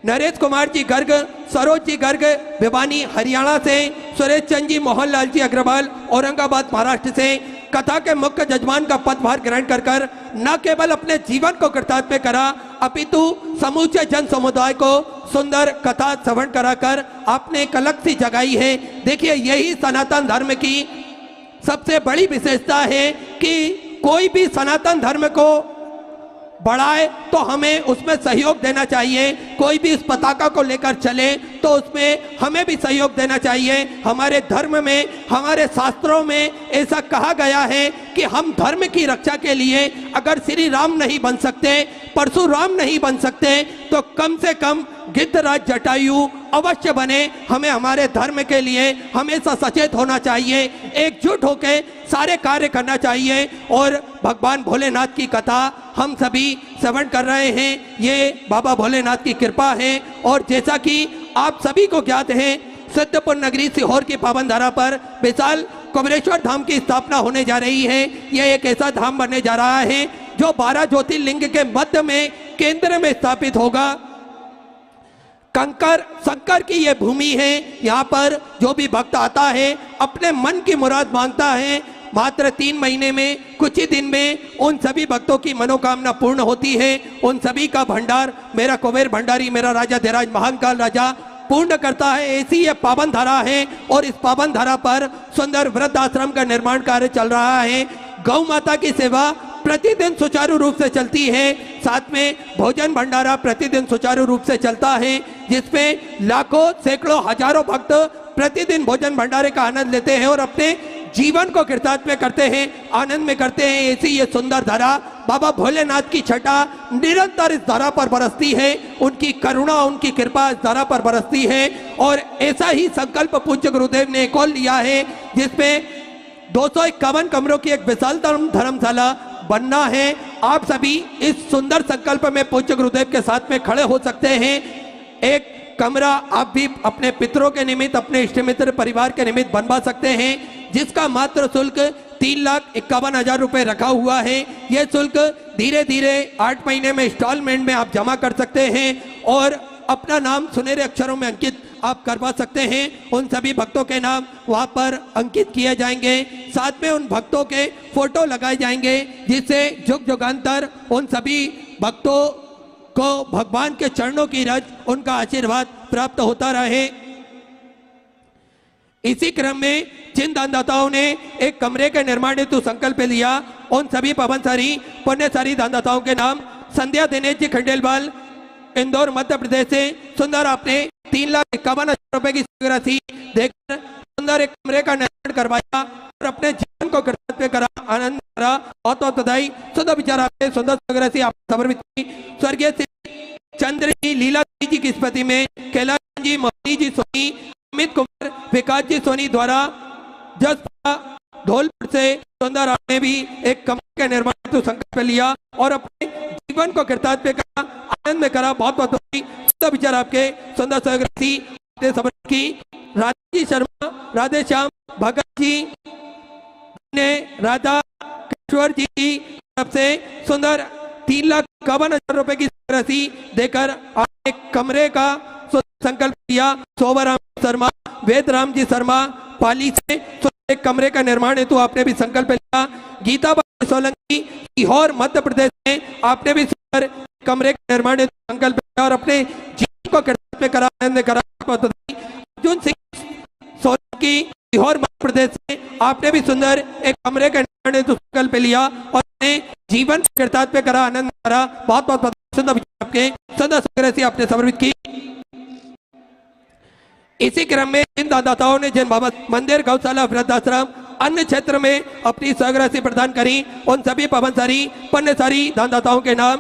Speaker 2: नरेश कुमार जी गर्ग, सरोज जी गर्ग भिवानी हरियाणा से, सुरेश चंद जी मोहनलाल जी अग्रवाल औरंगाबाद महाराष्ट्र से, कथा के मुख्य जजमान का पदभार ग्रहण कर न केवल अपने जीवन को कृतार्थ करा, अपितु समूचे जन समुदाय को सुंदर कथा श्रवण कराकर आपने एक अलग सी जगाई है। देखिए, यही सनातन धर्म की सबसे बड़ी विशेषता है कि कोई भी सनातन धर्म को बढ़ाए तो हमें उसमें सहयोग देना चाहिए, कोई भी इस पताका को लेकर चले तो उसमें हमें भी सहयोग देना चाहिए। हमारे धर्म में, हमारे शास्त्रों में ऐसा कहा गया है कि हम धर्म की रक्षा के लिए अगर श्री राम नहीं बन सकते, परशुराम नहीं बन सकते, तो कम से कम गिद्धराज जटायु अवश्य बने। हमें हमारे धर्म के लिए हमेशा सचेत होना चाहिए, एकजुट होकर सारे कार्य करना चाहिए। और भगवान भोलेनाथ की कथा हम सभी श्रवण कर रहे हैं, ये बाबा भोलेनाथ की कृपा है। और जैसा कि आप सभी को ज्ञात है, सिद्धपुर नगरी सीहोर की पावन धरा पर विशाल कुबेरेश्वर धाम की स्थापना होने जा रही है। यह एक ऐसा धाम बनने जा रहा है जो 12 ज्योतिर्लिंग के मध्य में केंद्र में स्थापित होगा। कंकर शंकर की यह भूमि है। यहाँ पर जो भी भक्त आता है अपने मन की मुराद मांगता है, मात्र 3 महीने में, कुछ ही दिन में उन सभी भक्तों की मनोकामना पूर्ण होती है। उन सभी का भंडार मेरा कुबेर भंडारी, मेरा राजा धीराज महाकाल राजा पूर्ण करता है। ऐसी ये पावन धारा है और इस पावन धारा पर सुंदर वृद्ध आश्रम का निर्माण कार्य चल रहा है। गौ माता की सेवा प्रतिदिन सुचारू रूप से चलती है, साथ में भोजन भंडारा प्रतिदिन सुचारू रूप से चलता है, जिसमें लाखों सैकड़ों हजारों भक्त प्रतिदिन भोजन भंडारे का आनंद लेते हैं और अपने जीवन को कृतार्थ में करते हैं, आनंद में करते हैं। ऐसी ये सुंदर धारा बाबा भोलेनाथ की छटा निरंतर इस धरा पर बरसती है, उनकी करुणा उनकी कृपा इस धरा पर बरसती है। और ऐसा ही संकल्प पूज्य गुरुदेव ने एक और लिया है, जिसमें 251 कमरों की एक विशाल धर्मशाला बनना है। आप सभी इस सुंदर संकल्प में पूज्य गुरुदेव के साथ में खड़े हो सकते हैं। एक कमरा आप भी अपने पितरों के निमित्त, अपने इष्ट मित्र परिवार के निमित्त बनवा सकते हैं, जिसका मात्र शुल्क 3,51,000 रुपए रखा हुआ है। यह शुल्क धीरे धीरे 8 महीने में इंस्टॉलमेंट में आप जमा कर सकते हैं और अपना नाम सुनहरे अक्षरों में अंकित आप करवा सकते हैं। उन सभी भक्तों के नाम वहां पर अंकित किए जाएंगे, साथ में उन भक्तों के फोटो लगाए जाएंगे, जिससे जुग जुगांतर उन सभी भक्तों को भगवान के चरणों की रज, उनका आशीर्वाद प्राप्त होता रहे। इसी क्रम में जिन दानदाताओं ने एक कमरे के निर्माण हेतु संकल्प लिया, उन सभी पवनसारी पुण्यसारी दानदाताओं के नाम संध्या दिनेश जी खंडेलवाल, इंदौर मध्य प्रदेश से सुंदर आपने 3,51,000 रुपए की राशि देकर सुंदर एक कमरे का निर्माण करवाया और अपने जीवन को कृतज्ञ करा, आनंद करा। बहुत बहुत बधाई। सुंदर विचार आपने सुंदर राशि आप समर्पित की। स्वर्गीय चंद्र जी लीला जी की स्मृति में कैलाश जी, मोहनी जी सोनी, अमित कुमार, विकास जी सोनी द्वारा जसपा धौलपुर से सुंदर आपने भी एक कमरे का निर्माण हेतु संकल्प लिया और अपने जीवन को कृतज्ञ करा, आनंद में करा। बहुत बहुत सुंदर विचार आपके सुंदर सहयोगी समर्पित की। राधे शर्मा, राधे श्याम भगत जी ने राधा किशोर जी की तरफ से सुंदर 3,51,000 रुपए की राशि देकर एक कमरे का संकल्प किया। सोवराम शर्मा, वेदराम जी शर्मा पाली से एक कमरे का निर्माण हेतु आपने भी संकल्प लिया। गीता सोलंकी सीहोर मध्य प्रदेश में आपने भी सुंदर कमरे का निर्माण हेतु संकल्प लिया और अपने जीवन को कृतज्ञ करा, आनंद करा। अर्जुन सिंह सोलंकी सीहोर मध्य प्रदेश से आपने भी सुंदर एक कमरे का निर्माण हेतु संकल्प लिया और अपने जीवन को कृतज्ञ करा, आनंद करा। बहुत बहुत सुंदर आपके सुंदर संग्रह आपने समर्पित की। इसी क्रम में जिन दानदाताओं ने जिन बाबा मंदिर, गौशाला, वृद्धाश्रम, अन्य क्षेत्र में अपनी सहराशि प्रदान करी, उन सभी पवनसारी पुण्यसारी दानदाताओं के नाम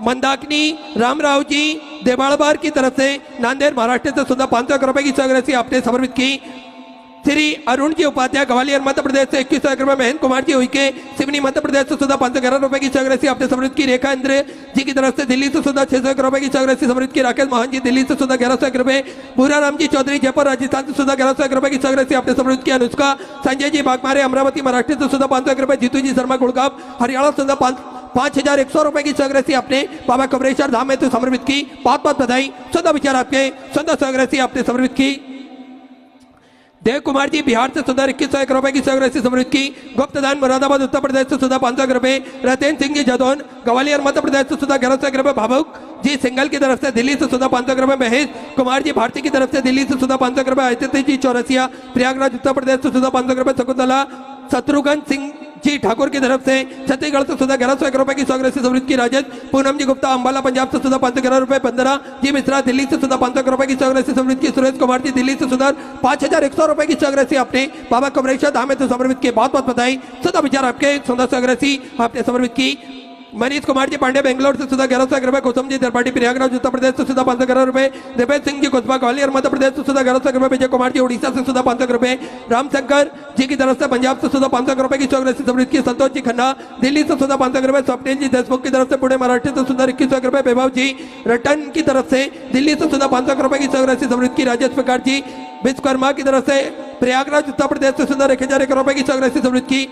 Speaker 2: मंदाकिनी रामराव जी देवाड़बार की तरफ से नांदेड़ महाराष्ट्र से सुधा 500 रुपए की सहराशि आपने समर्पित की। श्री अरुण जी उपाध्याय ग्वालियर मध्य प्रदेश से 21 रुपए, महेंद्र कुमार जी हुई के सिवनी मध्य प्रदेश से सुधा 511 रुपए की सहराशि आपने समर्पित की। रेखा इंद्र जी की तरफ से दिल्ली से सुधा 600 रुपए की सहराशि समर्पित की। राकेश मोहन जी दिल्ली से सुधा 1100 रुपए, भूरा राम जी चौधरी जयपुर राजस्थान से सुधा 1100 रुपए की सहराशि आपने समर्पित की। अनुष्का संजय जी बागमारे अमरावती महाराष्ट्र से सुधा 500 रुपए, जीतू जी शर्मा गुड़गांव हरियाणा सुधा 5,100 रुपए की सहराशि आपने बाबा कमरेश्वर धाम में तो समर्पित की। बहुत बहुत बधाई। सुंदर विचार आपके सुंदर सहराशि आपने समर्पित की। देव कुमार जी बिहार से सुधा 2100 रुपए की सहराशि समर्पित की। गुप्तदान मुरादाबाद उत्तर प्रदेश से सुधा 500 रुपए, रतेन सिंह जी जदौन ग्वालियर मध्य प्रदेश से सुधा 1100 रुपए, भावुक जी सिंगल की तरफ से दिल्ली से सुधा 500 रुपए, महेश कुमार जी भारती की तरफ से दिल्ली से सुधा 500 रुपए, आदित्य जी चौरसिया प्रयागराज उत्तर प्रदेश से सुधा 500 रुपए, शकुंतला शत्रुघ्न सिंह जी ठाकुर की तरफ से छत्तीसगढ़ से सुधा 1100 रुपए की सहराशि समर्पित की। राजेश पूनम जी गुप्ता अंबाला पंजाब से सुधा 511 रुपए, 15 जी मिश्रा दिल्ली से सुधा 500 रुपए की सहराशि समर्पित की। सुरेश कुमार जी दिल्ली से सुधा 5,100 रुपए की सहराशि आपने बाबा कमरेश्वर धाम में तो समर्पित की। बहुत बहुत बधाई। सुधा विचार आपके सुंदर सहराशि आपने समर्पित की। मनीष कुमार जी पांडे बेंगलोर से सुधा 1100 रुपए, कुसुम जी दरपाटी प्रयागराज उत्तर प्रदेश से सुधा 511 रुपए, देवेश सिंह जी कुसबा ग्वालियर मध्य प्रदेश से सुधा 1100 रुपए, विजय कुमार जी उड़ीसा से सुधा 500 रुपए, रामशंकर जी की तरफ से पंजाब से सुधा 500 रुपए की सहराशि समर्पित की। संतोष जी खन्ना दिल्ली से सुधा 500 रुपए, स्वप्निल जी देशमुख की तरफ से पुणे महाराष्ट्र से सुधा 2100 रुपए, वैभव जी रटन की तरफ से दिल्ली से सुधा 500 रुपए की सहराशि समर्पित की। राजेश प्रकाश जी विश्वकर्मा की तरफ से प्रयागराज उत्तर प्रदेश से सुधा 1,001 रुपए की सहराशि समर्पित की।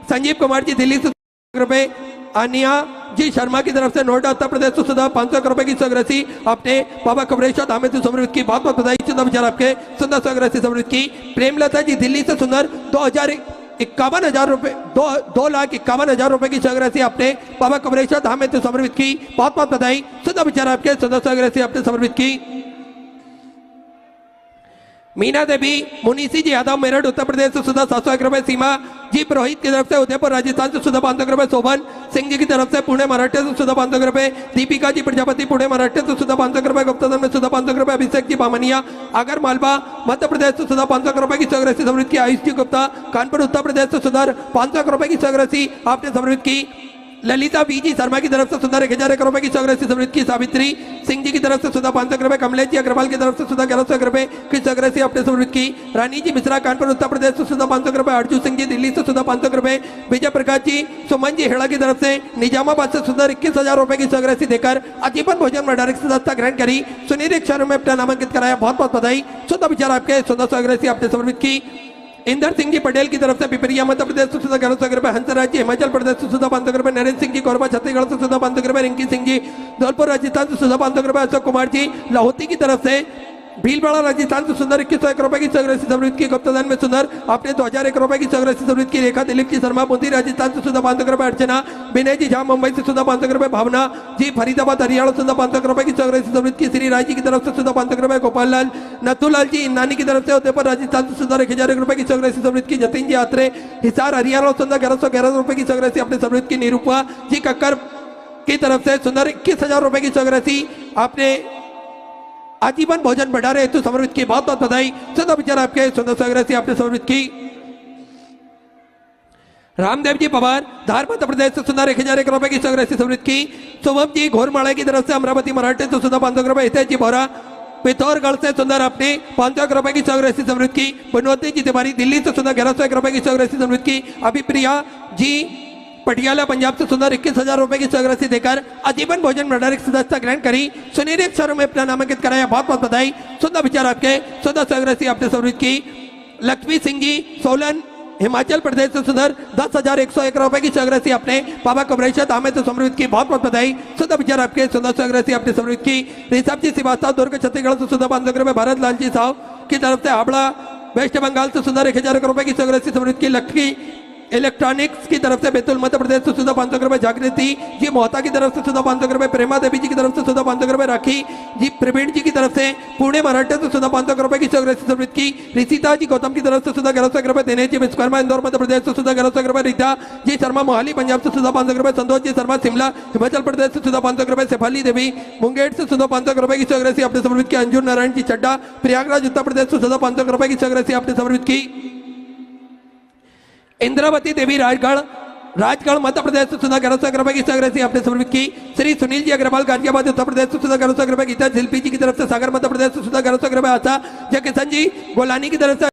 Speaker 2: संजीव कुमार जी दिल्ली से रुपए, अनिया जी शर्मा की तरफ से नोएडा उत्तर प्रदेश से सुधा 500 रुपए की सहराशि आपने बाबा कमरेश्वर धाम में समर्पित की। बहुत बहुत बधाई। सुंदर विचार आपके सुंदर सहराशि समर्पित की। प्रेमलता जी दिल्ली से सुंदर 2,51,000 रुपए 2,51,000 रुपए की सहराशि आपने बाबा कमरेश्वर धाम में समर्पित की। बहुत बहुत बधाई। सुंदर विचार आपके सुंदर सहराशि आपने समर्पित की। मीना देवी मुनीसी जी यादव मेरठ उत्तर प्रदेश से सुधा 701 रुपए, सीमा जी पुरोहित की तरफ से उदयपुर राजस्थान से सुधा 500 रुपए, शोभन सिंह जी की तरफ से पुणे महाराष्ट्र से सुधा 500 रुपए, दीपिका जी प्रजापति पुणे महाराष्ट्र से सुधा 500 रुपए, गुप्तधन में सुधा 500 रुपए, अभिषेक जी बामनिया आगर मालवा मध्य प्रदेश से सुधा 500 रुपए की सहराशि समर्पित की। आयुष जी गुप्ता कानपुर उत्तर प्रदेश से सुधा 500 रुपए की सहराशि आपने समर्पित की। ललिता बीजी शर्मा की तरफ से सुंदर 1000 रुपए की 100 समृद्ध की सावित्री सिंह जी की तरफ से सुधा 500 रुपए, कमलेश जी अग्रवाल की तरफ से सुधा 1100 रुपए की 100 अपने समृद्ध की, रानी जी मिश्रा कानपुर उत्तर प्रदेश से सुधा 500 रुपए, अर्जुन सिंह जी दिल्ली से सुधा 500 रुपए, विजय प्रकाश जी सुमन जी हेड़ा की तरफ से निजामाबाद से सुधा 21,000 रुपए की 100 देकर आजीवन भोजन भंडार की सदस्यता ग्रहण करी। सुनील शहरों में अपना नामांकित कराया, बहुत बहुत बधाई। शुद्ध विचार आपके 100 अपने समृद्ध की। इंदर सिंह जी पटेल की तरफ से पिपरिया मध्य प्रदेश से सुधा 1100 रुपए, हंसराज जी हिमाचल प्रदेश से सुधा 500 रुपए, नरेंद्र सिंह जी कोरबा छत्तीसगढ़ से सुधा 500 रुपए, रिंकी सिंह जी धौलपुर राजस्थान से सुधा 500 रुपए, अशोक कुमार जी लाहौती की तरफ से भीलवाड़ा राजस्थान से सुंदर 2100 रुपए की 100 समृद्ध की, गुप्तदान में सुंदर आपने 2001 रुपए की 100 समृद्ध की, रेखा दिलीप जी शर्मा बूंदी राजस्थान से सुधा 500 रुपए, अर्चना विनय जी झा मुंबई से सुधा 500 रुपए, भावना जी फरीदाबाद हरियाणा सुधा 500 रुपए की 100 समृद्ध की, श्री राय जी की तरफ से सुधा 500 रुपए, गोपाल लाल नथुलाल जी नानी की तरफ से उदयपुर राजस्थान से सुधा 1000 रुपए की 100 समृद्ध की, जतिन जी आत्रे हिसार हरियाणा सुधा 1111 रुपए की 100 अपने समृद्ध की, निरूपा जी कक्कर की तरफ से सुंदर 21,000 रुपए की 100 आपने आजीवन भोजन भंडारे हेतु समर्पित की, बहुत बहुत बधाई। सदा विचार आपके 100 आपने समर्पित की। रामदेव जी पवार धार मध्य प्रदेश से सुंदर 1001 रुपए की 100 समृद्ध की, शुभम जी घोरमाड़ा की तरफ से अमरावती मराठे से सुंदर 500 रुपए, हितेश जी बोरा पिथौरगढ़ से सुंदर अपने 500 रुपए की 100 समृद्ध की, बनोती जी तिवारी दिल्ली से सुंदर 1101 रुपए की 100 समृद्ध की, अभिप्रिया जी पटियाला पंजाब से सुंदर 21,000 रुपए की 100 देकर आजीवन भोजन भंडार की सदस्यता ग्रहण करी। सुनील शहरों में अपना नामांकित कराया, बहुत बहुत बधाई। सुंदर विचार आपके 100 आपने समृद्ध की। लक्ष्मी सिंह जी सोलन हिमाचल प्रदेश से सुंदर 10,101 रुपए की 100 अपने बाबा कमरेश्वर धाम से समृद्ध की, बहुत बहुत बधाई। सुंदर विचार आपके 100 आपने समृद्ध की। ऋषभ जी श्रीवास्तव दुर्ग छत्तीसगढ़ से सुंदर 500 रुपए, भारत लाल जी साहब की तरफ से हावड़ा वेस्ट बंगाल से सुंदर 1000 रुपए की 100 समृद्ध की, लक्ष्मी इलेक्ट्रॉनिक्स की तरफ से बैतूल मध्य प्रदेश से सुधा 500 रुपए, जागृति जी मोहता की तरफ से सुधा 500 रुपए, प्रेमा देवी जी की तरफ से सुधा 500 रुपए, राखी जी प्रवीण जी की तरफ से पुणे मराठे से सुधा 500 रुपए की 100 समृद्ध की, ऋषिता जी गौतम की तरफ से सुधा 1100 रुपए, दिनेश जी विश्वकर्मा इंदौर मध्य प्रदेश से सुधा 1100 रुपए, रीता जी शर्मा मोहाली पंजाब से सुधा 500 रुपए, संतोष जी शर्मा शिमला हिमाचल प्रदेश से सुधा 500 रुपए, शेफाली देवी मुंगेर से सुधा 500 रुपए की 100 अपने समृद्ध की, अंजुर नारायण जी चड्डा प्रयागराज उत्तर प्रदेश से सुधा 500 रुपए की 100 अपने समृद्ध की, इंद्रावती देवी राजगढ़ मध्य प्रदेश से सुधा 1100 रुपए की 100 अपने समर्पित की, श्री सुनील जी अग्रवाल गाजियाबाद उत्तर प्रदेश से सुधा 1100 रुपए, गीता शिल्पी जी की तरफ से सागर मध्य प्रदेश से सुधा 1100 रुपए, आशा जय किशन जी गोलानी की तरफ से